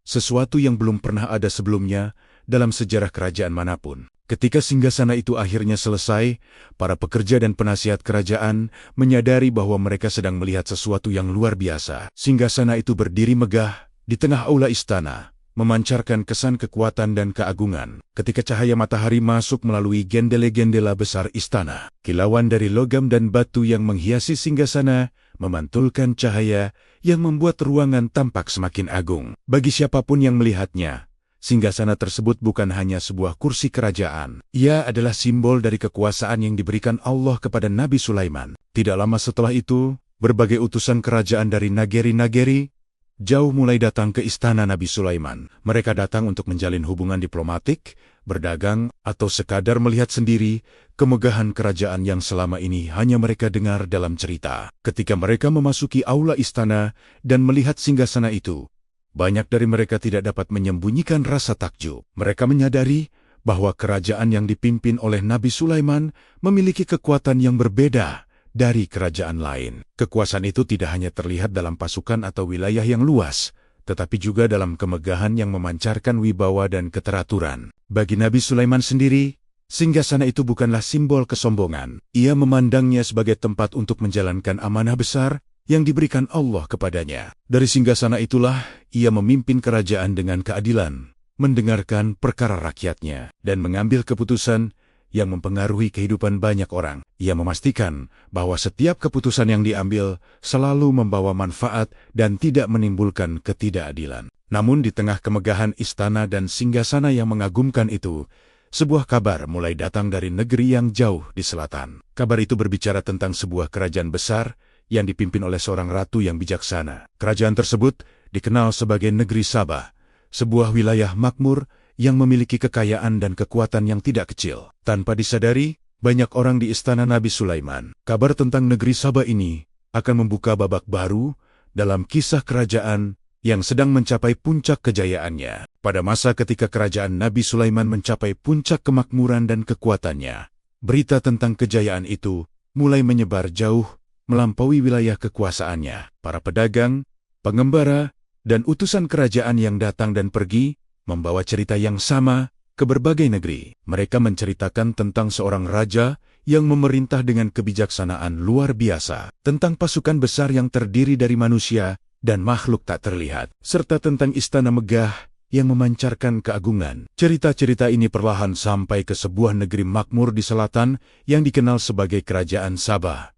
Sesuatu yang belum pernah ada sebelumnya dalam sejarah kerajaan manapun. Ketika singgasana itu akhirnya selesai, para pekerja dan penasihat kerajaan menyadari bahwa mereka sedang melihat sesuatu yang luar biasa. Singgasana itu berdiri megah di tengah aula istana, memancarkan kesan kekuatan dan keagungan. Ketika cahaya matahari masuk melalui gendela-gendela besar istana, kilauan dari logam dan batu yang menghiasi singgasana memantulkan cahaya yang membuat ruangan tampak semakin agung. Bagi siapapun yang melihatnya, singgasana tersebut bukan hanya sebuah kursi kerajaan. Ia adalah simbol dari kekuasaan yang diberikan Allah kepada Nabi Sulaiman. Tidak lama setelah itu, berbagai utusan kerajaan dari nageri-nageri jauh mulai datang ke istana Nabi Sulaiman. Mereka datang untuk menjalin hubungan diplomatik, berdagang, atau sekadar melihat sendiri kemegahan kerajaan yang selama ini hanya mereka dengar dalam cerita. Ketika mereka memasuki aula istana dan melihat singgasana itu, banyak dari mereka tidak dapat menyembunyikan rasa takjub. Mereka menyadari bahwa kerajaan yang dipimpin oleh Nabi Sulaiman memiliki kekuatan yang berbeda dari kerajaan lain. Kekuasaan itu tidak hanya terlihat dalam pasukan atau wilayah yang luas, tetapi juga dalam kemegahan yang memancarkan wibawa dan keteraturan. Bagi Nabi Sulaiman sendiri, singgasana itu bukanlah simbol kesombongan. Ia memandangnya sebagai tempat untuk menjalankan amanah besar yang diberikan Allah kepadanya. Dari singgasana itulah ia memimpin kerajaan dengan keadilan, mendengarkan perkara rakyatnya, dan mengambil keputusan yang mempengaruhi kehidupan banyak orang. Ia memastikan bahwa setiap keputusan yang diambil selalu membawa manfaat dan tidak menimbulkan ketidakadilan. Namun di tengah kemegahan istana dan singgasana yang mengagumkan itu, sebuah kabar mulai datang dari negeri yang jauh di selatan. Kabar itu berbicara tentang sebuah kerajaan besar yang dipimpin oleh seorang ratu yang bijaksana. Kerajaan tersebut dikenal sebagai negeri Sabah, sebuah wilayah makmur yang memiliki kekayaan dan kekuatan yang tidak kecil. Tanpa disadari, banyak orang di istana Nabi Sulaiman. Kabar tentang negeri Sabah ini akan membuka babak baru dalam kisah kerajaan yang sedang mencapai puncak kejayaannya. Pada masa ketika kerajaan Nabi Sulaiman mencapai puncak kemakmuran dan kekuatannya, berita tentang kejayaan itu mulai menyebar jauh melampaui wilayah kekuasaannya. Para pedagang, pengembara, dan utusan kerajaan yang datang dan pergi membawa cerita yang sama ke berbagai negeri. Mereka menceritakan tentang seorang raja yang memerintah dengan kebijaksanaan luar biasa, tentang pasukan besar yang terdiri dari manusia dan makhluk tak terlihat, serta tentang istana megah yang memancarkan keagungan. Cerita-cerita ini perlahan sampai ke sebuah negeri makmur di selatan yang dikenal sebagai Kerajaan Sabah.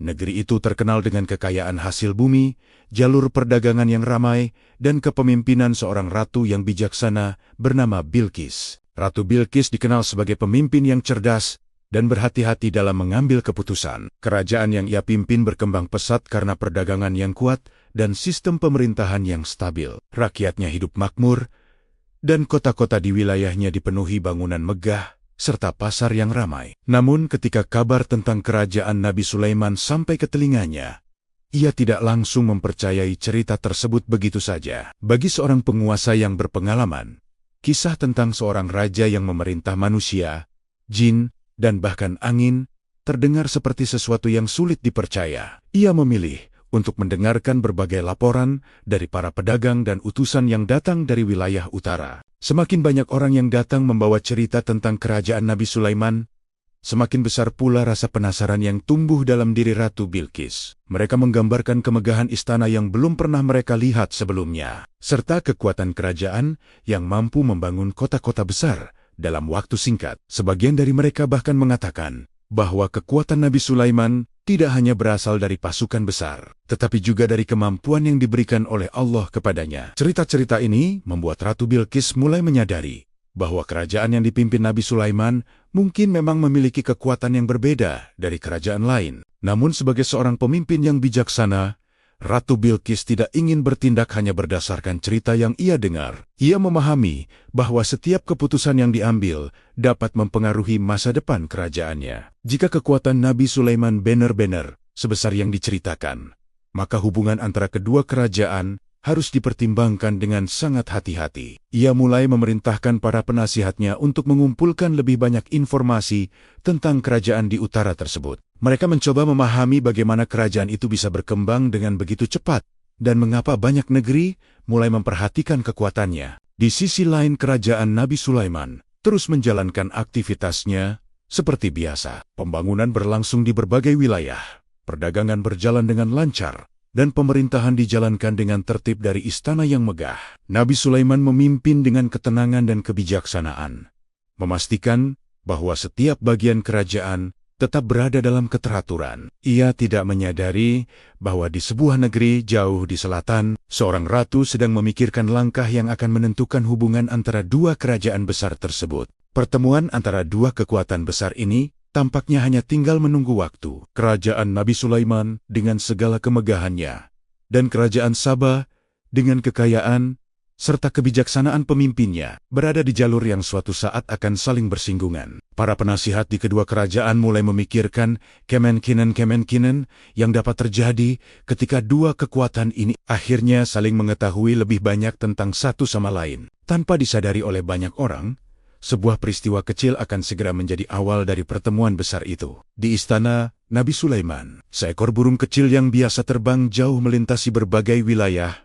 Negeri itu terkenal dengan kekayaan hasil bumi, jalur perdagangan yang ramai, dan kepemimpinan seorang ratu yang bijaksana bernama Bilqis. Ratu Bilqis dikenal sebagai pemimpin yang cerdas dan berhati-hati dalam mengambil keputusan. Kerajaan yang ia pimpin berkembang pesat karena perdagangan yang kuat dan sistem pemerintahan yang stabil. Rakyatnya hidup makmur, dan kota-kota di wilayahnya dipenuhi bangunan megah serta pasar yang ramai. Namun ketika kabar tentang kerajaan Nabi Sulaiman sampai ke telinganya, ia tidak langsung mempercayai cerita tersebut begitu saja. Bagi seorang penguasa yang berpengalaman, kisah tentang seorang raja yang memerintah manusia, jin, dan bahkan angin terdengar seperti sesuatu yang sulit dipercaya. Ia memilih untuk mendengarkan berbagai laporan dari para pedagang dan utusan yang datang dari wilayah utara. Semakin banyak orang yang datang membawa cerita tentang kerajaan Nabi Sulaiman, semakin besar pula rasa penasaran yang tumbuh dalam diri Ratu Bilqis. Mereka menggambarkan kemegahan istana yang belum pernah mereka lihat sebelumnya, serta kekuatan kerajaan yang mampu membangun kota-kota besar dalam waktu singkat. Sebagian dari mereka bahkan mengatakan bahwa kekuatan Nabi Sulaiman tidak hanya berasal dari pasukan besar, tetapi juga dari kemampuan yang diberikan oleh Allah kepadanya. Cerita-cerita ini membuat Ratu Bilqis mulai menyadari bahwa kerajaan yang dipimpin Nabi Sulaiman mungkin memang memiliki kekuatan yang berbeda dari kerajaan lain. Namun sebagai seorang pemimpin yang bijaksana, Ratu Bilqis tidak ingin bertindak hanya berdasarkan cerita yang ia dengar. Ia memahami bahwa setiap keputusan yang diambil dapat mempengaruhi masa depan kerajaannya. Jika kekuatan Nabi Sulaiman benar-benar sebesar yang diceritakan, maka hubungan antara kedua kerajaan harus dipertimbangkan dengan sangat hati-hati. Ia mulai memerintahkan para penasihatnya untuk mengumpulkan lebih banyak informasi tentang kerajaan di utara tersebut. Mereka mencoba memahami bagaimana kerajaan itu bisa berkembang dengan begitu cepat dan mengapa banyak negeri mulai memperhatikan kekuatannya. Di sisi lain, kerajaan Nabi Sulaiman terus menjalankan aktivitasnya seperti biasa. Pembangunan berlangsung di berbagai wilayah, perdagangan berjalan dengan lancar, dan pemerintahan dijalankan dengan tertib dari istana yang megah. Nabi Sulaiman memimpin dengan ketenangan dan kebijaksanaan, memastikan bahwa setiap bagian kerajaan tetap berada dalam keteraturan. Ia tidak menyadari bahwa di sebuah negeri jauh di selatan, seorang ratu sedang memikirkan langkah yang akan menentukan hubungan antara dua kerajaan besar tersebut. Pertemuan antara dua kekuatan besar ini tampaknya hanya tinggal menunggu waktu. Kerajaan Nabi Sulaiman dengan segala kemegahannya, dan kerajaan Sabah dengan kekayaan serta kebijaksanaan pemimpinnya berada di jalur yang suatu saat akan saling bersinggungan. Para penasihat di kedua kerajaan mulai memikirkan kemungkinan yang dapat terjadi ketika dua kekuatan ini akhirnya saling mengetahui lebih banyak tentang satu sama lain. Tanpa disadari oleh banyak orang, sebuah peristiwa kecil akan segera menjadi awal dari pertemuan besar itu. Di istana Nabi Sulaiman, seekor burung kecil yang biasa terbang jauh melintasi berbagai wilayah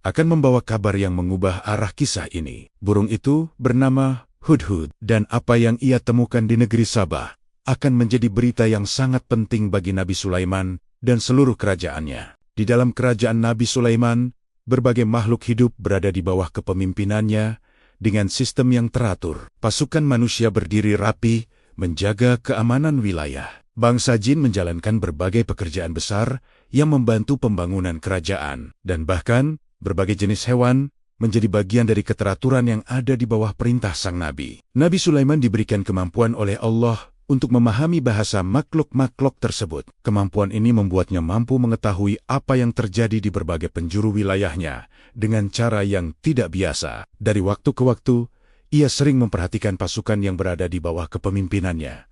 akan membawa kabar yang mengubah arah kisah ini. Burung itu bernama Hudhud, dan apa yang ia temukan di negeri Sabah akan menjadi berita yang sangat penting bagi Nabi Sulaiman dan seluruh kerajaannya. Di dalam kerajaan Nabi Sulaiman, berbagai makhluk hidup berada di bawah kepemimpinannya dengan sistem yang teratur. Pasukan manusia berdiri rapi, menjaga keamanan wilayah. Bangsa jin menjalankan berbagai pekerjaan besar yang membantu pembangunan kerajaan, dan bahkan berbagai jenis hewan menjadi bagian dari keteraturan yang ada di bawah perintah sang nabi. Nabi Sulaiman diberikan kemampuan oleh Allah untuk memahami bahasa makhluk-makhluk tersebut. Kemampuan ini membuatnya mampu mengetahui apa yang terjadi di berbagai penjuru wilayahnya dengan cara yang tidak biasa. Dari waktu ke waktu, ia sering memperhatikan pasukan yang berada di bawah kepemimpinannya,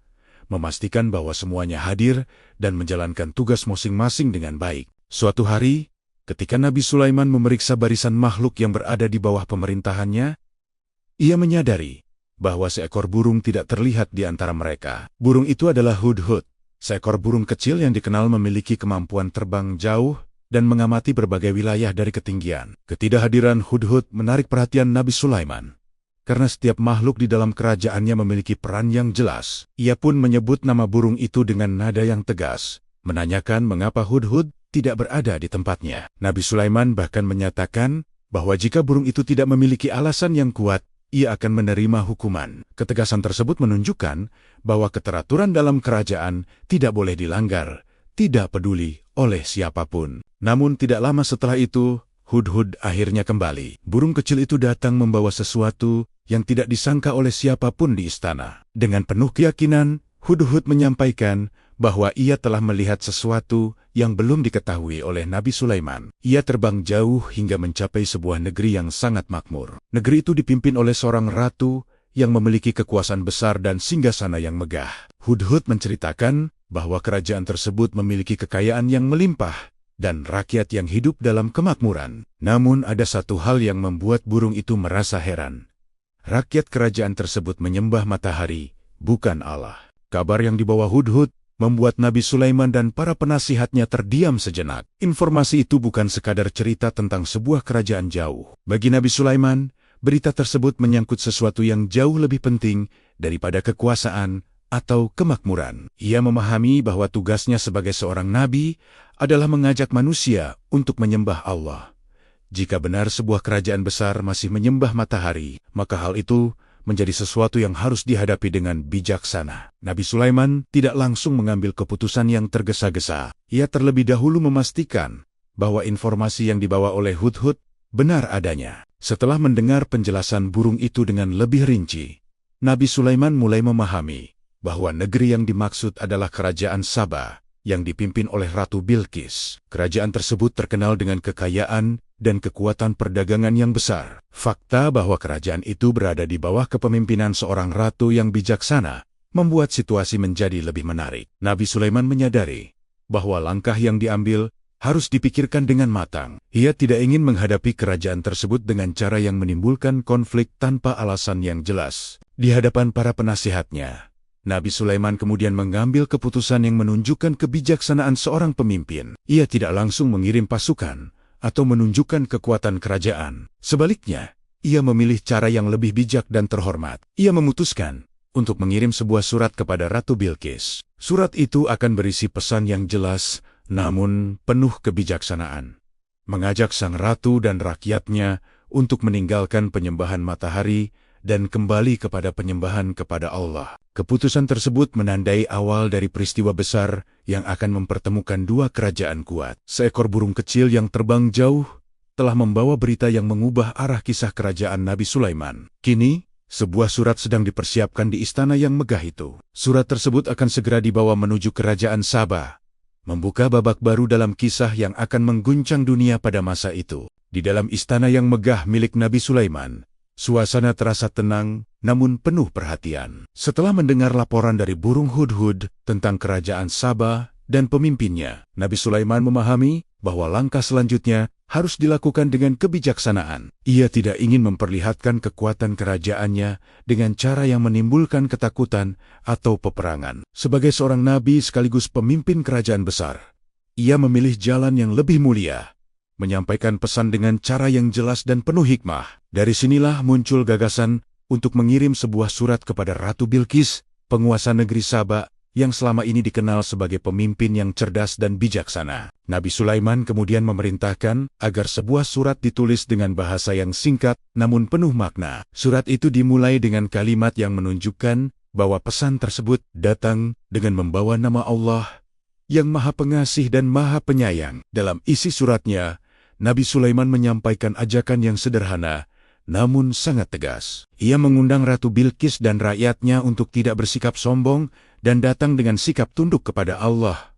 memastikan bahwa semuanya hadir dan menjalankan tugas masing-masing dengan baik. Suatu hari, ketika Nabi Sulaiman memeriksa barisan makhluk yang berada di bawah pemerintahannya, ia menyadari bahwa seekor burung tidak terlihat di antara mereka. Burung itu adalah Hudhud, seekor burung kecil yang dikenal memiliki kemampuan terbang jauh dan mengamati berbagai wilayah dari ketinggian. Ketidakhadiran Hudhud menarik perhatian Nabi Sulaiman, karena setiap makhluk di dalam kerajaannya memiliki peran yang jelas. Ia pun menyebut nama burung itu dengan nada yang tegas, menanyakan mengapa Hudhud tidak berada di tempatnya. Nabi Sulaiman bahkan menyatakan bahwa jika burung itu tidak memiliki alasan yang kuat, ia akan menerima hukuman. Ketegasan tersebut menunjukkan bahwa keteraturan dalam kerajaan tidak boleh dilanggar, tidak peduli oleh siapapun. Namun tidak lama setelah itu, Hudhud akhirnya kembali. Burung kecil itu datang membawa sesuatu yang tidak disangka oleh siapapun di istana. Dengan penuh keyakinan, Hudhud menyampaikan bahwa ia telah melihat sesuatu yang belum diketahui oleh Nabi Sulaiman. Ia terbang jauh hingga mencapai sebuah negeri yang sangat makmur. Negeri itu dipimpin oleh seorang ratu yang memiliki kekuasaan besar dan singgasana yang megah. Hudhud menceritakan bahwa kerajaan tersebut memiliki kekayaan yang melimpah dan rakyat yang hidup dalam kemakmuran. Namun ada satu hal yang membuat burung itu merasa heran. Rakyat kerajaan tersebut menyembah matahari, bukan Allah. Kabar yang dibawa Hudhud membuat Nabi Sulaiman dan para penasihatnya terdiam sejenak. Informasi itu bukan sekadar cerita tentang sebuah kerajaan jauh. Bagi Nabi Sulaiman, berita tersebut menyangkut sesuatu yang jauh lebih penting daripada kekuasaan atau kemakmuran. Ia memahami bahwa tugasnya sebagai seorang nabi adalah mengajak manusia untuk menyembah Allah. Jika benar sebuah kerajaan besar masih menyembah matahari, maka hal itu menjadi sesuatu yang harus dihadapi dengan bijaksana. Nabi Sulaiman tidak langsung mengambil keputusan yang tergesa-gesa. Ia terlebih dahulu memastikan bahwa informasi yang dibawa oleh Hudhud benar adanya. Setelah mendengar penjelasan burung itu dengan lebih rinci, Nabi Sulaiman mulai memahami bahwa negeri yang dimaksud adalah kerajaan Saba yang dipimpin oleh Ratu Bilqis. Kerajaan tersebut terkenal dengan kekayaan dan kekuatan perdagangan yang besar. Fakta bahwa kerajaan itu berada di bawah kepemimpinan seorang ratu yang bijaksana membuat situasi menjadi lebih menarik. Nabi Sulaiman menyadari bahwa langkah yang diambil harus dipikirkan dengan matang. Ia tidak ingin menghadapi kerajaan tersebut dengan cara yang menimbulkan konflik tanpa alasan yang jelas. Di hadapan para penasihatnya, Nabi Sulaiman kemudian mengambil keputusan yang menunjukkan kebijaksanaan seorang pemimpin. Ia tidak langsung mengirim pasukan atau menunjukkan kekuatan kerajaan. Sebaliknya, ia memilih cara yang lebih bijak dan terhormat. Ia memutuskan untuk mengirim sebuah surat kepada Ratu Bilqis. Surat itu akan berisi pesan yang jelas, namun penuh kebijaksanaan. Mengajak sang ratu dan rakyatnya untuk meninggalkan penyembahan matahari dan kembali kepada penyembahan kepada Allah. Keputusan tersebut menandai awal dari peristiwa besar yang akan mempertemukan dua kerajaan kuat. Seekor burung kecil yang terbang jauh telah membawa berita yang mengubah arah kisah kerajaan Nabi Sulaiman. Kini, sebuah surat sedang dipersiapkan di istana yang megah itu. Surat tersebut akan segera dibawa menuju kerajaan Saba, membuka babak baru dalam kisah yang akan mengguncang dunia pada masa itu. Di dalam istana yang megah milik Nabi Sulaiman, suasana terasa tenang, namun penuh perhatian. Setelah mendengar laporan dari burung Hudhud tentang kerajaan Saba dan pemimpinnya, Nabi Sulaiman memahami bahwa langkah selanjutnya harus dilakukan dengan kebijaksanaan. Ia tidak ingin memperlihatkan kekuatan kerajaannya dengan cara yang menimbulkan ketakutan atau peperangan. Sebagai seorang nabi sekaligus pemimpin kerajaan besar, ia memilih jalan yang lebih mulia, menyampaikan pesan dengan cara yang jelas dan penuh hikmah. Dari sinilah muncul gagasan untuk mengirim sebuah surat kepada Ratu Bilqis, penguasa negeri Saba, yang selama ini dikenal sebagai pemimpin yang cerdas dan bijaksana. Nabi Sulaiman kemudian memerintahkan agar sebuah surat ditulis dengan bahasa yang singkat namun penuh makna. Surat itu dimulai dengan kalimat yang menunjukkan bahwa pesan tersebut datang dengan membawa nama Allah yang Maha Pengasih dan Maha Penyayang. Dalam isi suratnya Nabi Sulaiman menyampaikan ajakan yang sederhana, namun sangat tegas. Ia mengundang Ratu Bilqis dan rakyatnya untuk tidak bersikap sombong dan datang dengan sikap tunduk kepada Allah.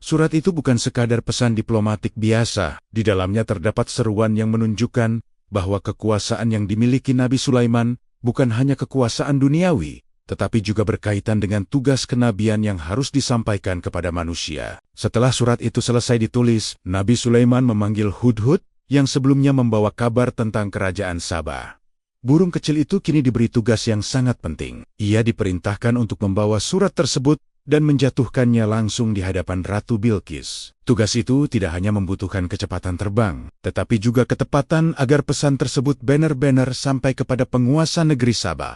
Surat itu bukan sekadar pesan diplomatik biasa. Di dalamnya terdapat seruan yang menunjukkan bahwa kekuasaan yang dimiliki Nabi Sulaiman bukan hanya kekuasaan duniawi, tetapi juga berkaitan dengan tugas kenabian yang harus disampaikan kepada manusia. Setelah surat itu selesai ditulis, Nabi Sulaiman memanggil Hudhud yang sebelumnya membawa kabar tentang kerajaan Sabah. Burung kecil itu kini diberi tugas yang sangat penting. Ia diperintahkan untuk membawa surat tersebut dan menjatuhkannya langsung di hadapan Ratu Bilqis. Tugas itu tidak hanya membutuhkan kecepatan terbang, tetapi juga ketepatan agar pesan tersebut benar-benar sampai kepada penguasa negeri Sabah.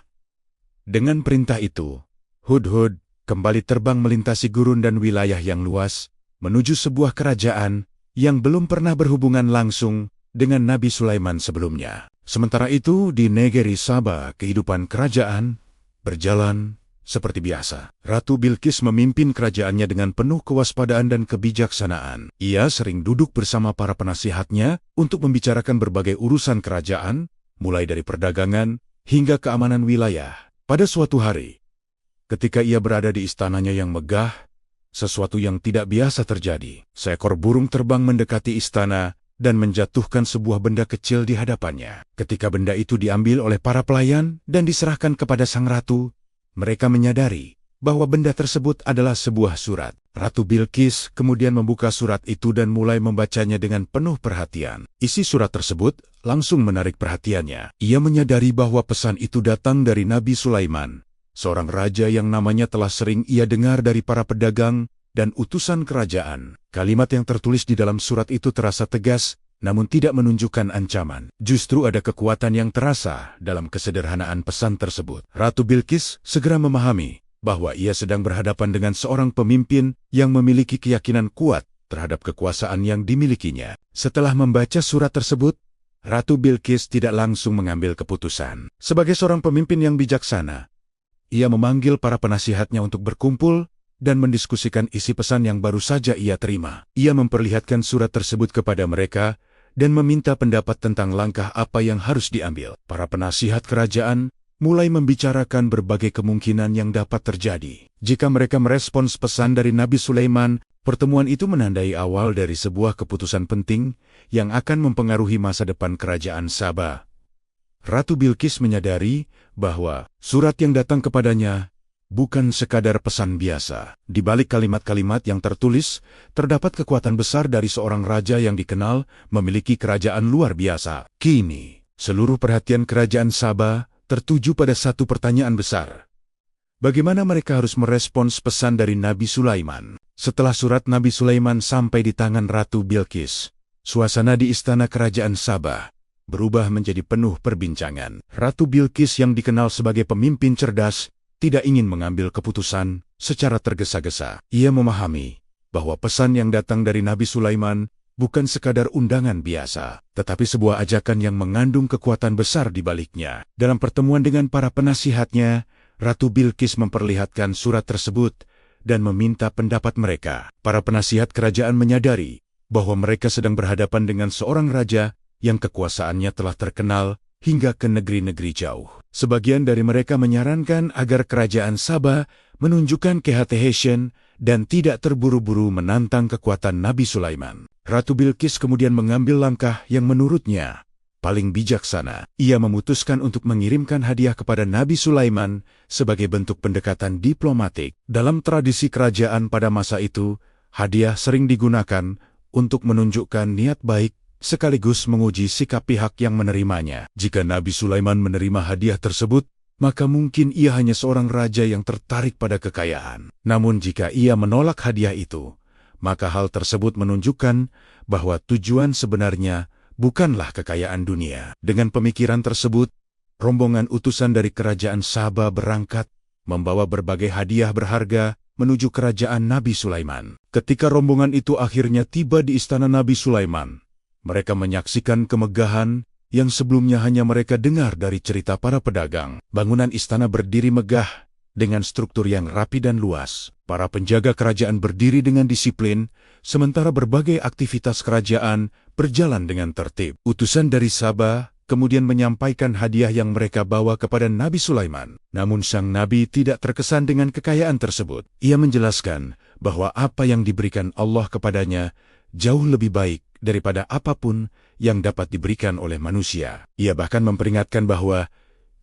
Dengan perintah itu, Hudhud kembali terbang melintasi gurun dan wilayah yang luas, menuju sebuah kerajaan yang belum pernah berhubungan langsung dengan Nabi Sulaiman sebelumnya. Sementara itu, di negeri Sabah, kehidupan kerajaan berjalan seperti biasa. Ratu Bilqis memimpin kerajaannya dengan penuh kewaspadaan dan kebijaksanaan. Ia sering duduk bersama para penasihatnya untuk membicarakan berbagai urusan kerajaan, mulai dari perdagangan hingga keamanan wilayah. Pada suatu hari, ketika ia berada di istananya yang megah, sesuatu yang tidak biasa terjadi. Seekor burung terbang mendekati istana dan menjatuhkan sebuah benda kecil di hadapannya. Ketika benda itu diambil oleh para pelayan dan diserahkan kepada sang ratu, mereka menyadari bahwa benda tersebut adalah sebuah surat. Ratu Bilqis kemudian membuka surat itu dan mulai membacanya dengan penuh perhatian. Isi surat tersebut langsung menarik perhatiannya. Ia menyadari bahwa pesan itu datang dari Nabi Sulaiman, seorang raja yang namanya telah sering ia dengar dari para pedagang dan utusan kerajaan. Kalimat yang tertulis di dalam surat itu terasa tegas, namun tidak menunjukkan ancaman. Justru ada kekuatan yang terasa dalam kesederhanaan pesan tersebut. Ratu Bilqis segera memahami bahwa ia sedang berhadapan dengan seorang pemimpin yang memiliki keyakinan kuat terhadap kekuasaan yang dimilikinya. Setelah membaca surat tersebut, Ratu Bilqis tidak langsung mengambil keputusan. Sebagai seorang pemimpin yang bijaksana, ia memanggil para penasihatnya untuk berkumpul dan mendiskusikan isi pesan yang baru saja ia terima. Ia memperlihatkan surat tersebut kepada mereka dan meminta pendapat tentang langkah apa yang harus diambil. Para penasihat kerajaan mulai membicarakan berbagai kemungkinan yang dapat terjadi. Jika mereka merespons pesan dari Nabi Sulaiman, pertemuan itu menandai awal dari sebuah keputusan penting yang akan mempengaruhi masa depan kerajaan Sabah. Ratu Bilqis menyadari bahwa surat yang datang kepadanya bukan sekadar pesan biasa. Di balik kalimat-kalimat yang tertulis, terdapat kekuatan besar dari seorang raja yang dikenal memiliki kerajaan luar biasa. Kini, seluruh perhatian kerajaan Sabah tertuju pada satu pertanyaan besar. Bagaimana mereka harus merespons pesan dari Nabi Sulaiman? Setelah surat Nabi Sulaiman sampai di tangan Ratu Bilqis, suasana di istana kerajaan Sabah berubah menjadi penuh perbincangan. Ratu Bilqis yang dikenal sebagai pemimpin cerdas tidak ingin mengambil keputusan secara tergesa-gesa. Ia memahami bahwa pesan yang datang dari Nabi Sulaiman bukan sekadar undangan biasa, tetapi sebuah ajakan yang mengandung kekuatan besar di baliknya. Dalam pertemuan dengan para penasihatnya, Ratu Bilqis memperlihatkan surat tersebut dan meminta pendapat mereka. Para penasihat kerajaan menyadari bahwa mereka sedang berhadapan dengan seorang raja yang kekuasaannya telah terkenal hingga ke negeri-negeri jauh. Sebagian dari mereka menyarankan agar kerajaan Sabah menunjukkan kehati-hatian dan tidak terburu-buru menantang kekuatan Nabi Sulaiman. Ratu Bilqis kemudian mengambil langkah yang menurutnya paling bijaksana. Ia memutuskan untuk mengirimkan hadiah kepada Nabi Sulaiman sebagai bentuk pendekatan diplomatik. Dalam tradisi kerajaan pada masa itu, hadiah sering digunakan untuk menunjukkan niat baik sekaligus menguji sikap pihak yang menerimanya. Jika Nabi Sulaiman menerima hadiah tersebut, maka mungkin ia hanya seorang raja yang tertarik pada kekayaan. Namun jika ia menolak hadiah itu, maka hal tersebut menunjukkan bahwa tujuan sebenarnya bukanlah kekayaan dunia. Dengan pemikiran tersebut, rombongan utusan dari kerajaan Sabah berangkat, membawa berbagai hadiah berharga menuju kerajaan Nabi Sulaiman. Ketika rombongan itu akhirnya tiba di istana Nabi Sulaiman, mereka menyaksikan kemegahan yang sebelumnya hanya mereka dengar dari cerita para pedagang. Bangunan istana berdiri megah dengan struktur yang rapi dan luas. Para penjaga kerajaan berdiri dengan disiplin, sementara berbagai aktivitas kerajaan berjalan dengan tertib. Utusan dari Sabah kemudian menyampaikan hadiah yang mereka bawa kepada Nabi Sulaiman. Namun sang Nabi tidak terkesan dengan kekayaan tersebut. Ia menjelaskan bahwa apa yang diberikan Allah kepadanya jauh lebih baik daripada apapun yang dapat diberikan oleh manusia. Ia bahkan memperingatkan bahwa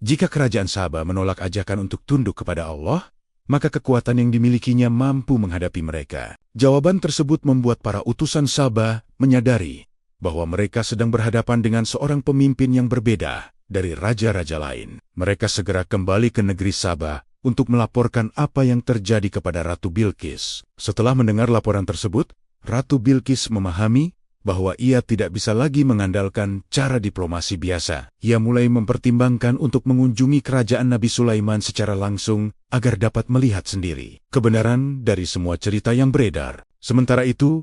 jika kerajaan Sabah menolak ajakan untuk tunduk kepada Allah, maka kekuatan yang dimilikinya mampu menghadapi mereka. Jawaban tersebut membuat para utusan Sabah menyadari bahwa mereka sedang berhadapan dengan seorang pemimpin yang berbeda dari raja-raja lain. Mereka segera kembali ke negeri Sabah untuk melaporkan apa yang terjadi kepada Ratu Bilqis. Setelah mendengar laporan tersebut, Ratu Bilqis memahami bahwa ia tidak bisa lagi mengandalkan cara diplomasi biasa. Ia mulai mempertimbangkan untuk mengunjungi kerajaan Nabi Sulaiman secara langsung agar dapat melihat sendiri kebenaran dari semua cerita yang beredar. Sementara itu,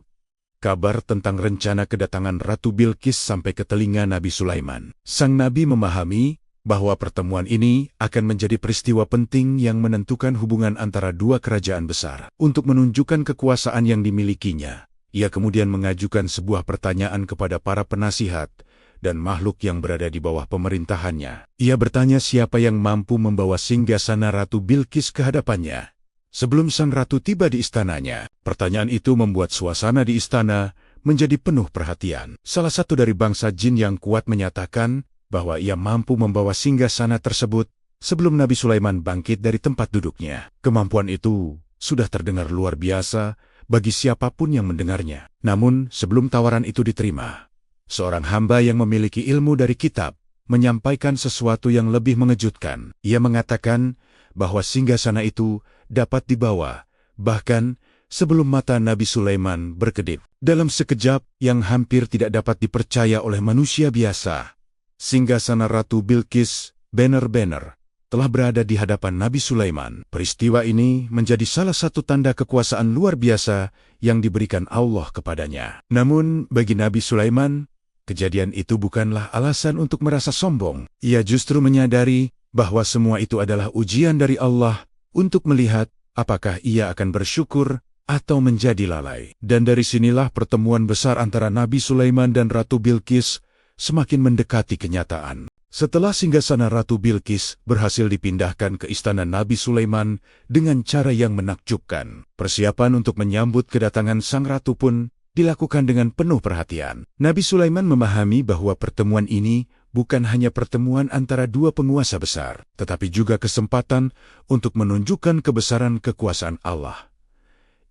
kabar tentang rencana kedatangan Ratu Bilqis sampai ke telinga Nabi Sulaiman. Sang Nabi memahami bahwa pertemuan ini akan menjadi peristiwa penting yang menentukan hubungan antara dua kerajaan besar. Untuk menunjukkan kekuasaan yang dimilikinya, ia kemudian mengajukan sebuah pertanyaan kepada para penasihat dan makhluk yang berada di bawah pemerintahannya. Ia bertanya siapa yang mampu membawa singgasana Ratu Bilqis ke hadapannya sebelum sang ratu tiba di istananya. Pertanyaan itu membuat suasana di istana menjadi penuh perhatian. Salah satu dari bangsa jin yang kuat menyatakan bahwa ia mampu membawa singgasana tersebut sebelum Nabi Sulaiman bangkit dari tempat duduknya. Kemampuan itu sudah terdengar luar biasa bagi siapapun yang mendengarnya. Namun, sebelum tawaran itu diterima, seorang hamba yang memiliki ilmu dari kitab menyampaikan sesuatu yang lebih mengejutkan. Ia mengatakan bahwa singgasana itu dapat dibawa, bahkan sebelum mata Nabi Sulaiman berkedip. Dalam sekejap yang hampir tidak dapat dipercaya oleh manusia biasa, singgasana Ratu Bilqis benar-benar telah berada di hadapan Nabi Sulaiman. Peristiwa ini menjadi salah satu tanda kekuasaan luar biasa yang diberikan Allah kepadanya. Namun, bagi Nabi Sulaiman, kejadian itu bukanlah alasan untuk merasa sombong. Ia justru menyadari bahwa semua itu adalah ujian dari Allah untuk melihat apakah ia akan bersyukur atau menjadi lalai. Dan dari sinilah pertemuan besar antara Nabi Sulaiman dan Ratu Bilqis semakin mendekati kenyataan. Setelah singgasana Ratu Bilqis berhasil dipindahkan ke istana Nabi Sulaiman dengan cara yang menakjubkan, persiapan untuk menyambut kedatangan sang ratu pun dilakukan dengan penuh perhatian. Nabi Sulaiman memahami bahwa pertemuan ini bukan hanya pertemuan antara dua penguasa besar, tetapi juga kesempatan untuk menunjukkan kebesaran kekuasaan Allah.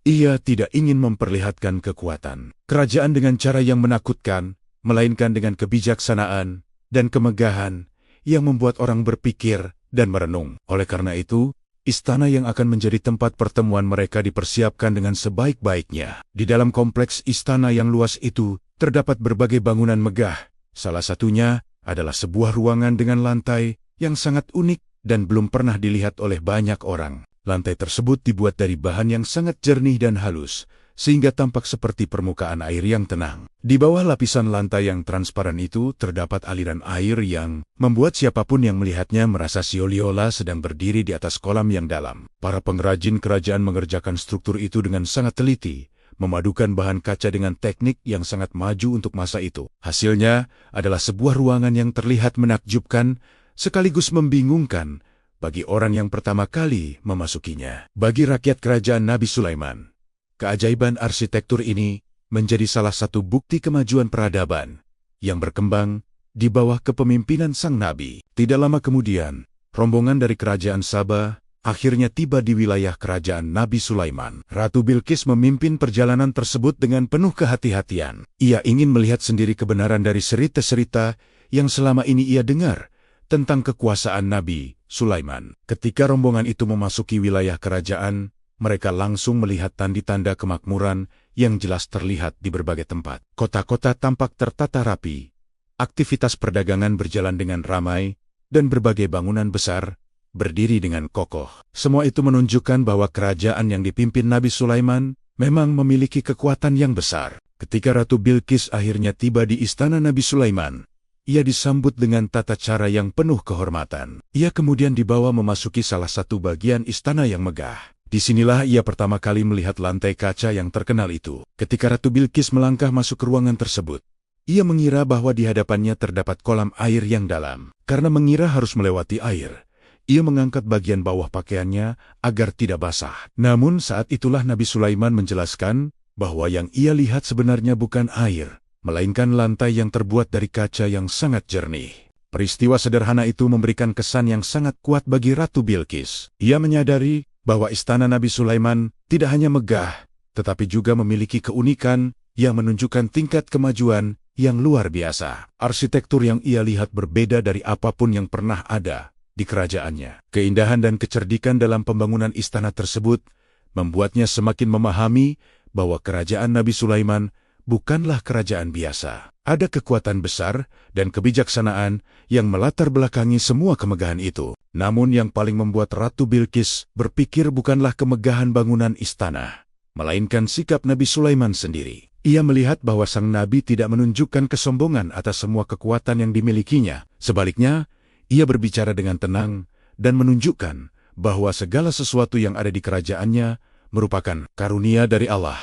Ia tidak ingin memperlihatkan kekuatan kerajaan dengan cara yang menakutkan, melainkan dengan kebijaksanaan dan kemegahan yang membuat orang berpikir dan merenung. Oleh karena itu, istana yang akan menjadi tempat pertemuan mereka dipersiapkan dengan sebaik-baiknya. Di dalam kompleks istana yang luas itu, terdapat berbagai bangunan megah. Salah satunya adalah sebuah ruangan dengan lantai yang sangat unik dan belum pernah dilihat oleh banyak orang. Lantai tersebut dibuat dari bahan yang sangat jernih dan halus, sehingga tampak seperti permukaan air yang tenang. Di bawah lapisan lantai yang transparan itu terdapat aliran air yang membuat siapapun yang melihatnya merasa seolah-olah sedang berdiri di atas kolam yang dalam. Para pengrajin kerajaan mengerjakan struktur itu dengan sangat teliti, memadukan bahan kaca dengan teknik yang sangat maju untuk masa itu. Hasilnya adalah sebuah ruangan yang terlihat menakjubkan sekaligus membingungkan bagi orang yang pertama kali memasukinya. Bagi rakyat kerajaan Nabi Sulaiman, keajaiban arsitektur ini menjadi salah satu bukti kemajuan peradaban yang berkembang di bawah kepemimpinan sang nabi. Tidak lama kemudian, rombongan dari kerajaan Sabah akhirnya tiba di wilayah kerajaan Nabi Sulaiman. Ratu Bilqis memimpin perjalanan tersebut dengan penuh kehati-hatian. Ia ingin melihat sendiri kebenaran dari cerita-cerita yang selama ini ia dengar tentang kekuasaan Nabi Sulaiman. Ketika rombongan itu memasuki wilayah kerajaan, mereka langsung melihat tanda-tanda kemakmuran yang jelas terlihat di berbagai tempat. Kota-kota tampak tertata rapi, aktivitas perdagangan berjalan dengan ramai, dan berbagai bangunan besar berdiri dengan kokoh. Semua itu menunjukkan bahwa kerajaan yang dipimpin Nabi Sulaiman memang memiliki kekuatan yang besar. Ketika Ratu Bilqis akhirnya tiba di istana Nabi Sulaiman, ia disambut dengan tata cara yang penuh kehormatan. Ia kemudian dibawa memasuki salah satu bagian istana yang megah. Disinilah ia pertama kali melihat lantai kaca yang terkenal itu. Ketika Ratu Bilqis melangkah masuk ke ruangan tersebut, ia mengira bahwa di hadapannya terdapat kolam air yang dalam. Karena mengira harus melewati air, ia mengangkat bagian bawah pakaiannya agar tidak basah. Namun saat itulah Nabi Sulaiman menjelaskan bahwa yang ia lihat sebenarnya bukan air, melainkan lantai yang terbuat dari kaca yang sangat jernih. Peristiwa sederhana itu memberikan kesan yang sangat kuat bagi Ratu Bilqis. Ia menyadari bahwa istana Nabi Sulaiman tidak hanya megah, tetapi juga memiliki keunikan yang menunjukkan tingkat kemajuan yang luar biasa. Arsitektur yang ia lihat berbeda dari apapun yang pernah ada di kerajaannya. Keindahan dan kecerdikan dalam pembangunan istana tersebut membuatnya semakin memahami bahwa kerajaan Nabi Sulaiman bukanlah kerajaan biasa. Ada kekuatan besar dan kebijaksanaan yang melatar belakangi semua kemegahan itu. Namun yang paling membuat Ratu Bilqis berpikir bukanlah kemegahan bangunan istana, melainkan sikap Nabi Sulaiman sendiri. Ia melihat bahwa sang Nabi tidak menunjukkan kesombongan atas semua kekuatan yang dimilikinya. Sebaliknya, ia berbicara dengan tenang dan menunjukkan bahwa segala sesuatu yang ada di kerajaannya merupakan karunia dari Allah.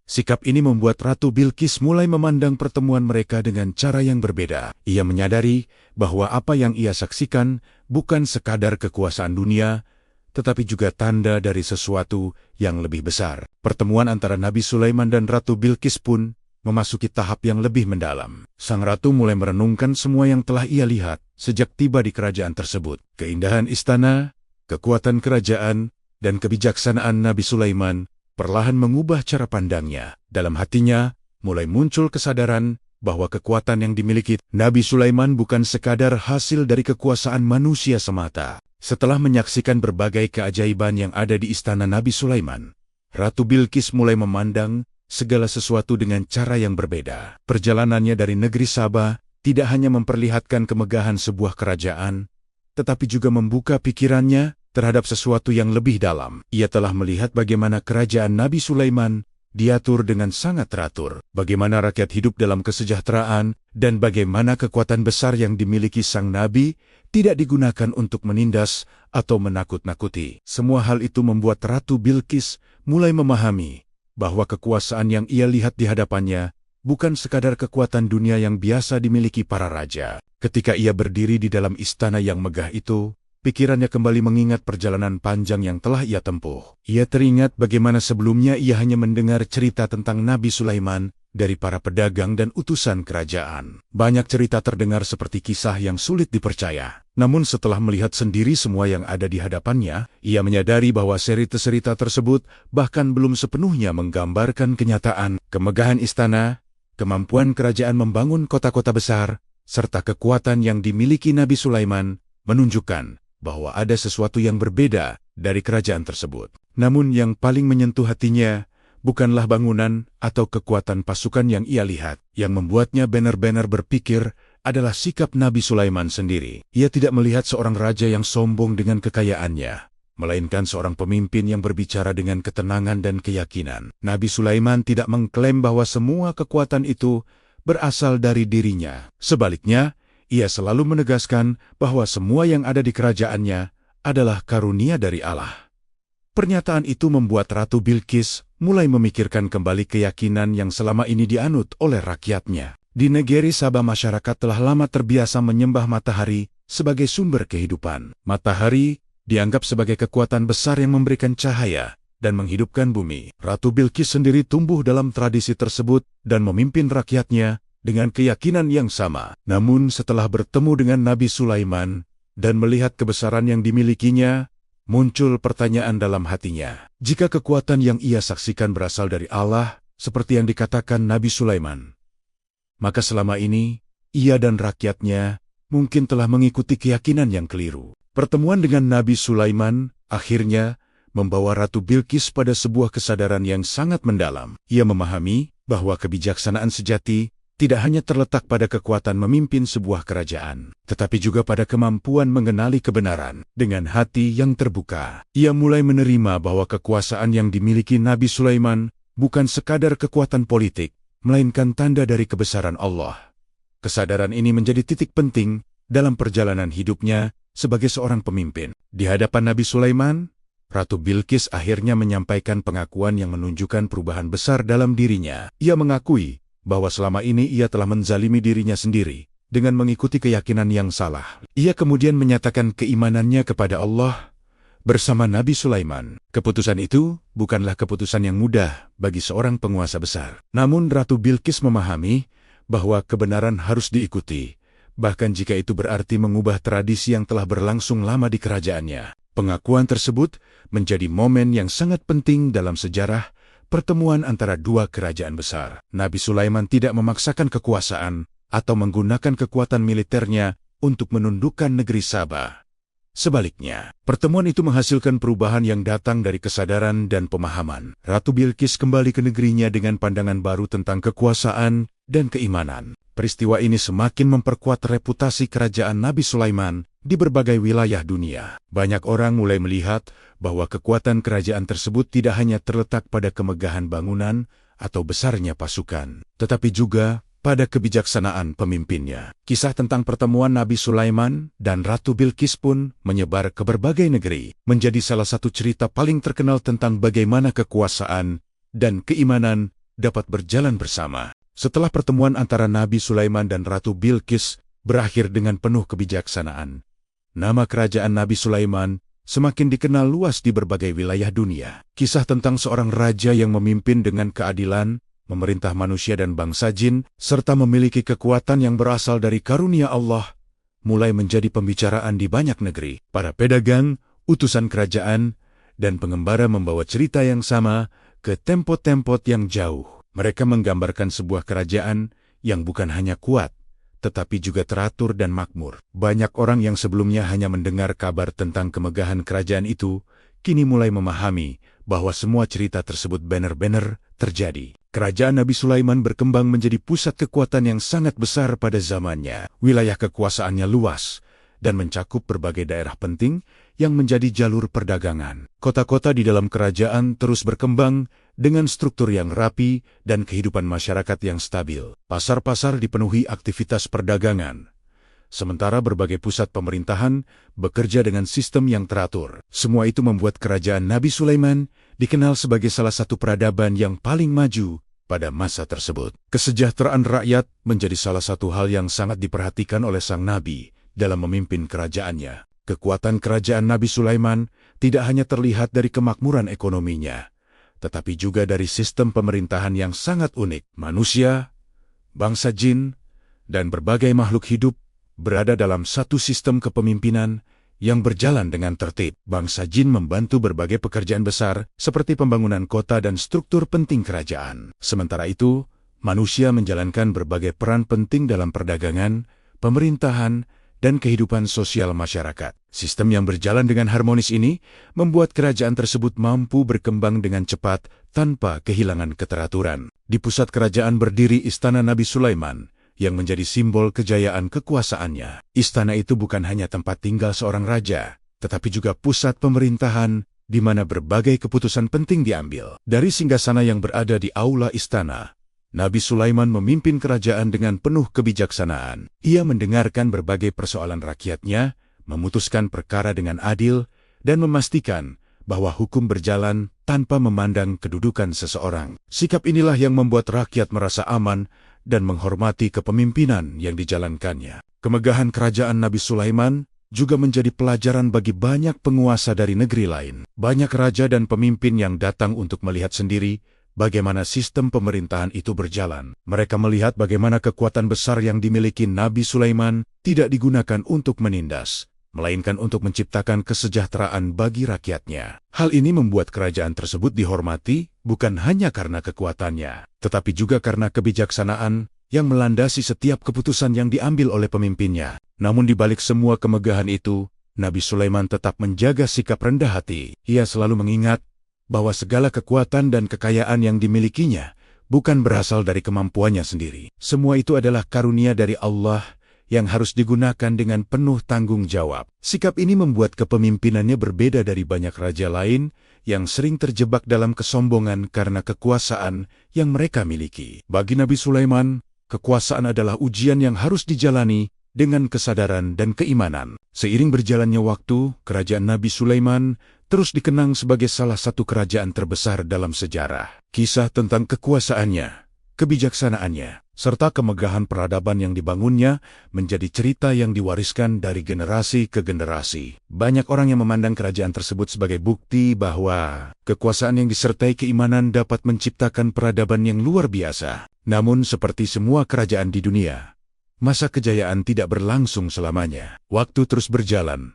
Sikap ini membuat Ratu Bilqis mulai memandang pertemuan mereka dengan cara yang berbeda. Ia menyadari bahwa apa yang ia saksikan bukan sekadar kekuasaan dunia, tetapi juga tanda dari sesuatu yang lebih besar. Pertemuan antara Nabi Sulaiman dan Ratu Bilqis pun memasuki tahap yang lebih mendalam. Sang ratu mulai merenungkan semua yang telah ia lihat sejak tiba di kerajaan tersebut. Keindahan istana, kekuatan kerajaan, dan kebijaksanaan Nabi Sulaiman perlahan mengubah cara pandangnya. Dalam hatinya, mulai muncul kesadaran bahwa kekuatan yang dimiliki Nabi Sulaiman bukan sekadar hasil dari kekuasaan manusia semata. Setelah menyaksikan berbagai keajaiban yang ada di istana Nabi Sulaiman, Ratu Bilqis mulai memandang segala sesuatu dengan cara yang berbeda. Perjalanannya dari negeri Sabah tidak hanya memperlihatkan kemegahan sebuah kerajaan, tetapi juga membuka pikirannya terhadap sesuatu yang lebih dalam. Ia telah melihat bagaimana kerajaan Nabi Sulaiman diatur dengan sangat teratur, bagaimana rakyat hidup dalam kesejahteraan, dan bagaimana kekuatan besar yang dimiliki sang Nabi tidak digunakan untuk menindas atau menakut-nakuti. Semua hal itu membuat Ratu Bilqis mulai memahami bahwa kekuasaan yang ia lihat di hadapannya bukan sekadar kekuatan dunia yang biasa dimiliki para raja. Ketika ia berdiri di dalam istana yang megah itu, pikirannya kembali mengingat perjalanan panjang yang telah ia tempuh. Ia teringat bagaimana sebelumnya ia hanya mendengar cerita tentang Nabi Sulaiman dari para pedagang dan utusan kerajaan. Banyak cerita terdengar seperti kisah yang sulit dipercaya. Namun setelah melihat sendiri semua yang ada di hadapannya, ia menyadari bahwa cerita tersebut bahkan belum sepenuhnya menggambarkan kenyataan. Kemegahan istana, kemampuan kerajaan membangun kota-kota besar, serta kekuatan yang dimiliki Nabi Sulaiman menunjukkan bahwa ada sesuatu yang berbeda dari kerajaan tersebut. Namun yang paling menyentuh hatinya bukanlah bangunan atau kekuatan pasukan yang ia lihat. Yang membuatnya benar-benar berpikir adalah sikap Nabi Sulaiman sendiri. Ia tidak melihat seorang raja yang sombong dengan kekayaannya, melainkan seorang pemimpin yang berbicara dengan ketenangan dan keyakinan. Nabi Sulaiman tidak mengklaim bahwa semua kekuatan itu berasal dari dirinya. Sebaliknya, ia selalu menegaskan bahwa semua yang ada di kerajaannya adalah karunia dari Allah. Pernyataan itu membuat Ratu Bilqis mulai memikirkan kembali keyakinan yang selama ini dianut oleh rakyatnya. Di negeri Sabah, masyarakat telah lama terbiasa menyembah matahari sebagai sumber kehidupan. Matahari dianggap sebagai kekuatan besar yang memberikan cahaya dan menghidupkan bumi. Ratu Bilqis sendiri tumbuh dalam tradisi tersebut dan memimpin rakyatnya dengan keyakinan yang sama. Namun setelah bertemu dengan Nabi Sulaiman dan melihat kebesaran yang dimilikinya, muncul pertanyaan dalam hatinya. Jika kekuatan yang ia saksikan berasal dari Allah, seperti yang dikatakan Nabi Sulaiman, maka selama ini, ia dan rakyatnya mungkin telah mengikuti keyakinan yang keliru. Pertemuan dengan Nabi Sulaiman akhirnya membawa Ratu Bilqis pada sebuah kesadaran yang sangat mendalam. Ia memahami bahwa kebijaksanaan sejati tidak hanya terletak pada kekuatan memimpin sebuah kerajaan, tetapi juga pada kemampuan mengenali kebenaran. Dengan hati yang terbuka, ia mulai menerima bahwa kekuasaan yang dimiliki Nabi Sulaiman bukan sekadar kekuatan politik, melainkan tanda dari kebesaran Allah. Kesadaran ini menjadi titik penting dalam perjalanan hidupnya sebagai seorang pemimpin. Di hadapan Nabi Sulaiman, Ratu Bilqis akhirnya menyampaikan pengakuan yang menunjukkan perubahan besar dalam dirinya. Ia mengakui bahwa selama ini ia telah menzalimi dirinya sendiri dengan mengikuti keyakinan yang salah. Ia kemudian menyatakan keimanannya kepada Allah bersama Nabi Sulaiman. Keputusan itu bukanlah keputusan yang mudah bagi seorang penguasa besar. Namun Ratu Bilqis memahami bahwa kebenaran harus diikuti, bahkan jika itu berarti mengubah tradisi yang telah berlangsung lama di kerajaannya. Pengakuan tersebut menjadi momen yang sangat penting dalam sejarah pertemuan antara dua kerajaan besar. Nabi Sulaiman tidak memaksakan kekuasaan atau menggunakan kekuatan militernya untuk menundukkan negeri Sabah. Sebaliknya, pertemuan itu menghasilkan perubahan yang datang dari kesadaran dan pemahaman. Ratu Bilqis kembali ke negerinya dengan pandangan baru tentang kekuasaan dan keimanan. Peristiwa ini semakin memperkuat reputasi kerajaan Nabi Sulaiman di berbagai wilayah dunia. Banyak orang mulai melihat bahwa kekuatan kerajaan tersebut tidak hanya terletak pada kemegahan bangunan atau besarnya pasukan, tetapi juga pada kebijaksanaan pemimpinnya. Kisah tentang pertemuan Nabi Sulaiman dan Ratu Bilqis pun menyebar ke berbagai negeri, menjadi salah satu cerita paling terkenal tentang bagaimana kekuasaan dan keimanan dapat berjalan bersama. Setelah pertemuan antara Nabi Sulaiman dan Ratu Bilqis berakhir dengan penuh kebijaksanaan, nama kerajaan Nabi Sulaiman semakin dikenal luas di berbagai wilayah dunia. Kisah tentang seorang raja yang memimpin dengan keadilan, memerintah manusia dan bangsa jin, serta memiliki kekuatan yang berasal dari karunia Allah, mulai menjadi pembicaraan di banyak negeri. Para pedagang, utusan kerajaan, dan pengembara membawa cerita yang sama ke tempat-tempat yang jauh. Mereka menggambarkan sebuah kerajaan yang bukan hanya kuat, tetapi juga teratur dan makmur. Banyak orang yang sebelumnya hanya mendengar kabar tentang kemegahan kerajaan itu, kini mulai memahami bahwa semua cerita tersebut benar-benar terjadi. Kerajaan Nabi Sulaiman berkembang menjadi pusat kekuatan yang sangat besar pada zamannya. Wilayah kekuasaannya luas dan mencakup berbagai daerah penting yang menjadi jalur perdagangan. Kota-kota di dalam kerajaan terus berkembang dengan struktur yang rapi dan kehidupan masyarakat yang stabil. Pasar-pasar dipenuhi aktivitas perdagangan, sementara berbagai pusat pemerintahan bekerja dengan sistem yang teratur. Semua itu membuat kerajaan Nabi Sulaiman dikenal sebagai salah satu peradaban yang paling maju pada masa tersebut. Kesejahteraan rakyat menjadi salah satu hal yang sangat diperhatikan oleh sang nabi dalam memimpin kerajaannya. Kekuatan kerajaan Nabi Sulaiman tidak hanya terlihat dari kemakmuran ekonominya, tetapi juga dari sistem pemerintahan yang sangat unik. Manusia, bangsa jin, dan berbagai makhluk hidup berada dalam satu sistem kepemimpinan yang berjalan dengan tertib. Bangsa jin membantu berbagai pekerjaan besar seperti pembangunan kota dan struktur penting kerajaan. Sementara itu, manusia menjalankan berbagai peran penting dalam perdagangan, pemerintahan, dan kehidupan sosial masyarakat. Sistem yang berjalan dengan harmonis ini membuat kerajaan tersebut mampu berkembang dengan cepat tanpa kehilangan keteraturan. Di pusat kerajaan berdiri Istana Nabi Sulaiman, yang menjadi simbol kejayaan kekuasaannya. Istana itu bukan hanya tempat tinggal seorang raja, tetapi juga pusat pemerintahan di mana berbagai keputusan penting diambil. Dari singgasana yang berada di aula istana, Nabi Sulaiman memimpin kerajaan dengan penuh kebijaksanaan. Ia mendengarkan berbagai persoalan rakyatnya, memutuskan perkara dengan adil, dan memastikan bahwa hukum berjalan tanpa memandang kedudukan seseorang. Sikap inilah yang membuat rakyat merasa aman dan menghormati kepemimpinan yang dijalankannya. Kemegahan kerajaan Nabi Sulaiman juga menjadi pelajaran bagi banyak penguasa dari negeri lain. Banyak raja dan pemimpin yang datang untuk melihat sendiri bagaimana sistem pemerintahan itu berjalan. Mereka melihat bagaimana kekuatan besar yang dimiliki Nabi Sulaiman tidak digunakan untuk menindas, melainkan untuk menciptakan kesejahteraan bagi rakyatnya. Hal ini membuat kerajaan tersebut dihormati bukan hanya karena kekuatannya, tetapi juga karena kebijaksanaan yang melandasi setiap keputusan yang diambil oleh pemimpinnya. Namun di balik semua kemegahan itu, Nabi Sulaiman tetap menjaga sikap rendah hati. Ia selalu mengingat bahwa segala kekuatan dan kekayaan yang dimilikinya bukan berasal dari kemampuannya sendiri. Semua itu adalah karunia dari Allah yang harus digunakan dengan penuh tanggung jawab. Sikap ini membuat kepemimpinannya berbeda dari banyak raja lain yang sering terjebak dalam kesombongan karena kekuasaan yang mereka miliki. Bagi Nabi Sulaiman, kekuasaan adalah ujian yang harus dijalani dengan kesadaran dan keimanan. Seiring berjalannya waktu, kerajaan Nabi Sulaiman terus dikenang sebagai salah satu kerajaan terbesar dalam sejarah. Kisah tentang kekuasaannya, kebijaksanaannya, serta kemegahan peradaban yang dibangunnya menjadi cerita yang diwariskan dari generasi ke generasi. Banyak orang yang memandang kerajaan tersebut sebagai bukti bahwa kekuasaan yang disertai keimanan dapat menciptakan peradaban yang luar biasa. Namun seperti semua kerajaan di dunia, masa kejayaan tidak berlangsung selamanya. Waktu terus berjalan,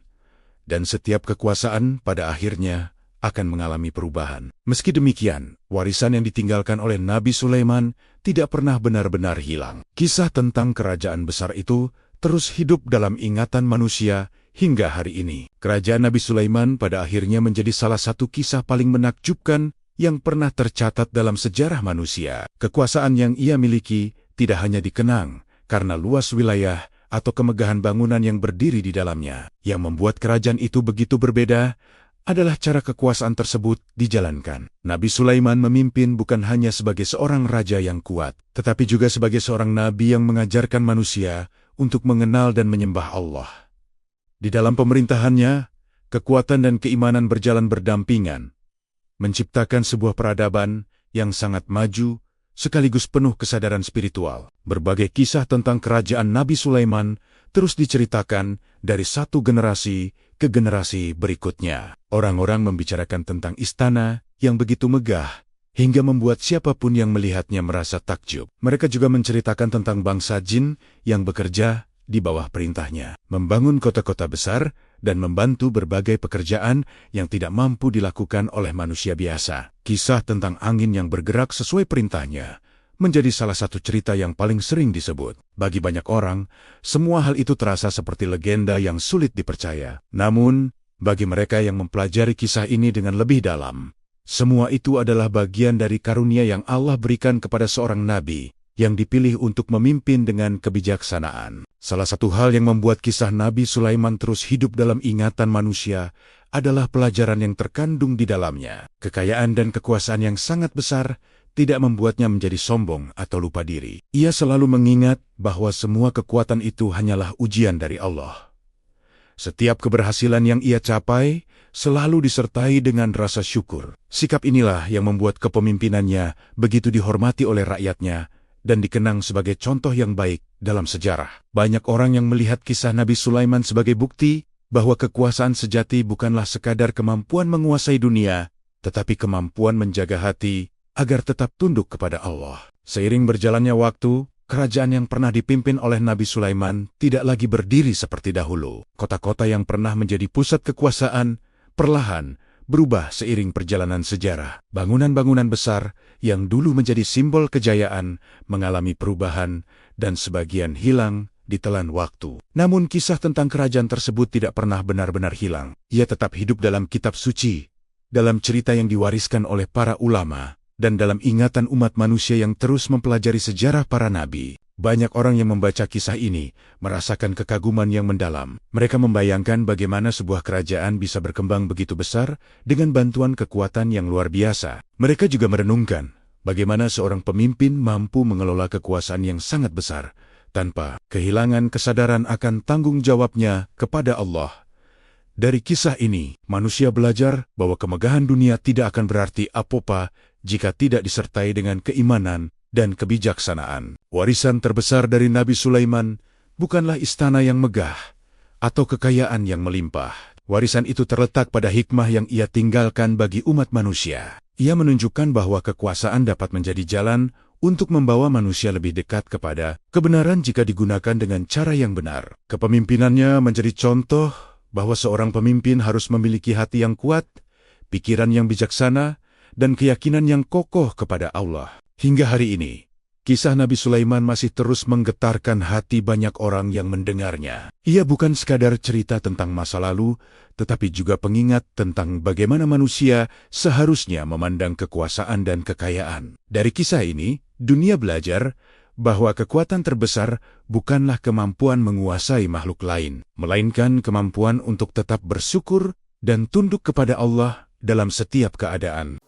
dan setiap kekuasaan pada akhirnya akan mengalami perubahan. Meski demikian, warisan yang ditinggalkan oleh Nabi Sulaiman tidak pernah benar-benar hilang. Kisah tentang kerajaan besar itu terus hidup dalam ingatan manusia hingga hari ini. Kerajaan Nabi Sulaiman pada akhirnya menjadi salah satu kisah paling menakjubkan yang pernah tercatat dalam sejarah manusia. Kekuasaan yang ia miliki tidak hanya dikenang karena luas wilayah atau kemegahan bangunan yang berdiri di dalamnya. Yang membuat kerajaan itu begitu berbeda adalah cara kekuasaan tersebut dijalankan. Nabi Sulaiman memimpin bukan hanya sebagai seorang raja yang kuat, tetapi juga sebagai seorang nabi yang mengajarkan manusia untuk mengenal dan menyembah Allah. Di dalam pemerintahannya, kekuatan dan keimanan berjalan berdampingan, menciptakan sebuah peradaban yang sangat maju, sekaligus penuh kesadaran spiritual. Berbagai kisah tentang kerajaan Nabi Sulaiman terus diceritakan dari satu generasi ke generasi berikutnya. Orang-orang membicarakan tentang istana yang begitu megah, hingga membuat siapapun yang melihatnya merasa takjub. Mereka juga menceritakan tentang bangsa jin yang bekerja di bawah perintahnya, membangun kota-kota besar dan membantu berbagai pekerjaan yang tidak mampu dilakukan oleh manusia biasa. Kisah tentang angin yang bergerak sesuai perintahnya menjadi salah satu cerita yang paling sering disebut. Bagi banyak orang, semua hal itu terasa seperti legenda yang sulit dipercaya. Namun, bagi mereka yang mempelajari kisah ini dengan lebih dalam, semua itu adalah bagian dari karunia yang Allah berikan kepada seorang nabi yang dipilih untuk memimpin dengan kebijaksanaan. Salah satu hal yang membuat kisah Nabi Sulaiman terus hidup dalam ingatan manusia adalah pelajaran yang terkandung di dalamnya. Kekayaan dan kekuasaan yang sangat besar tidak membuatnya menjadi sombong atau lupa diri. Ia selalu mengingat bahwa semua kekuatan itu hanyalah ujian dari Allah. Setiap keberhasilan yang ia capai selalu disertai dengan rasa syukur. Sikap inilah yang membuat kepemimpinannya begitu dihormati oleh rakyatnya dan dikenang sebagai contoh yang baik dalam sejarah. Banyak orang yang melihat kisah Nabi Sulaiman sebagai bukti bahwa kekuasaan sejati bukanlah sekadar kemampuan menguasai dunia, tetapi kemampuan menjaga hati agar tetap tunduk kepada Allah. Seiring berjalannya waktu, kerajaan yang pernah dipimpin oleh Nabi Sulaiman tidak lagi berdiri seperti dahulu. Kota-kota yang pernah menjadi pusat kekuasaan perlahan berubah seiring perjalanan sejarah. Bangunan-bangunan besar yang dulu menjadi simbol kejayaan mengalami perubahan dan sebagian hilang ditelan waktu. Namun kisah tentang kerajaan tersebut tidak pernah benar-benar hilang. Ia tetap hidup dalam kitab suci, dalam cerita yang diwariskan oleh para ulama, dan dalam ingatan umat manusia yang terus mempelajari sejarah para nabi. Banyak orang yang membaca kisah ini merasakan kekaguman yang mendalam. Mereka membayangkan bagaimana sebuah kerajaan bisa berkembang begitu besar dengan bantuan kekuatan yang luar biasa. Mereka juga merenungkan bagaimana seorang pemimpin mampu mengelola kekuasaan yang sangat besar tanpa kehilangan kesadaran akan tanggung jawabnya kepada Allah. Dari kisah ini, manusia belajar bahwa kemegahan dunia tidak akan berarti apa-apa jika tidak disertai dengan keimanan dan kebijaksanaan. Warisan terbesar dari Nabi Sulaiman bukanlah istana yang megah atau kekayaan yang melimpah. Warisan itu terletak pada hikmah yang ia tinggalkan bagi umat manusia. Ia menunjukkan bahwa kekuasaan dapat menjadi jalan untuk membawa manusia lebih dekat kepada kebenaran jika digunakan dengan cara yang benar. Kepemimpinannya menjadi contoh bahwa seorang pemimpin harus memiliki hati yang kuat, pikiran yang bijaksana, dan keyakinan yang kokoh kepada Allah. Hingga hari ini, kisah Nabi Sulaiman masih terus menggetarkan hati banyak orang yang mendengarnya. Ia bukan sekadar cerita tentang masa lalu, tetapi juga pengingat tentang bagaimana manusia seharusnya memandang kekuasaan dan kekayaan. Dari kisah ini, dunia belajar bahwa kekuatan terbesar bukanlah kemampuan menguasai makhluk lain, melainkan kemampuan untuk tetap bersyukur dan tunduk kepada Allah dalam setiap keadaan.